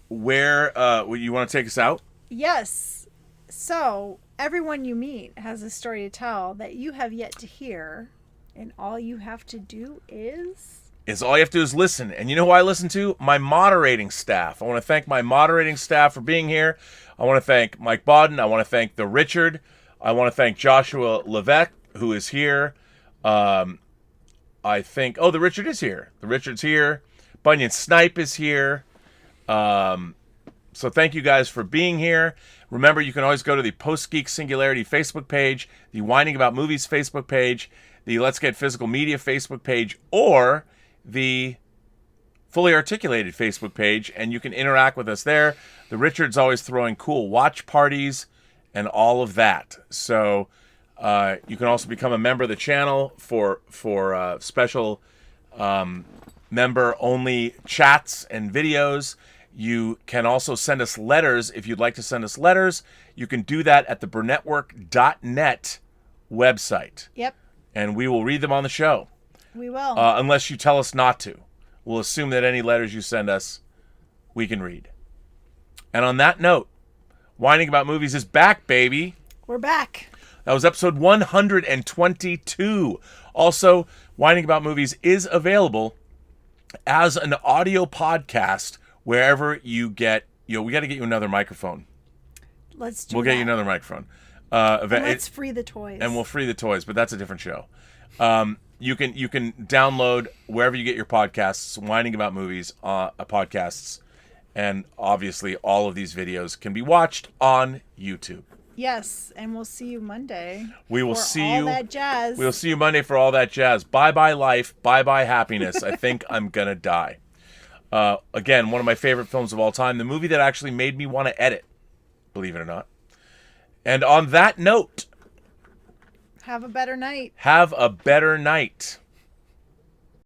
where you want to take us out? Yes. So everyone you meet has a story to tell that you have yet to hear, and all you have to do is All you have to do is listen. And you know who I listen to? My moderating staff. I want to thank my moderating staff for being here. I want to thank Mike Bodden. I want to thank the Richard. I want to thank Joshua Levesque, who is here. I think, the Richard is here. The Richard's here. Bunyan Snipe is here. So thank you guys for being here. Remember, you can always go to the Post-Geek Singularity Facebook page, the Whining About Movies Facebook page, the Let's Get Physical Media Facebook page, or the Fully Articulated Facebook page, and you can interact with us there. The Richard's always throwing cool watch parties and all of that. So you can also become a member of the channel for special member-only chats and videos. You can also send us letters. If you'd like to send us letters, you can do that at the Burnettwork.net website. Yep. And we will read them on the show. We will. Unless you tell us not to. We'll assume that any letters you send us, we can read. And on that note, Whining About Movies is back, baby. We're back. That was episode 122. Also, Whining About Movies is available as an audio podcast wherever you get, we got to get you another microphone. Let's do We'll that. get you another microphone. And let's free the toys. And we'll free the toys, but that's a different show. You can download wherever you get your podcasts, Whining About Movies podcasts, and obviously all of these videos can be watched on YouTube. Yes, and we'll see you Monday. We will see you. All that jazz. We'll see you Monday for all that jazz. Bye bye life. Bye bye happiness. I think I'm gonna die. Again, one of my favorite films of all time. The movie that actually made me want to edit, believe it or not. And on that note, have a better night. Have a better night.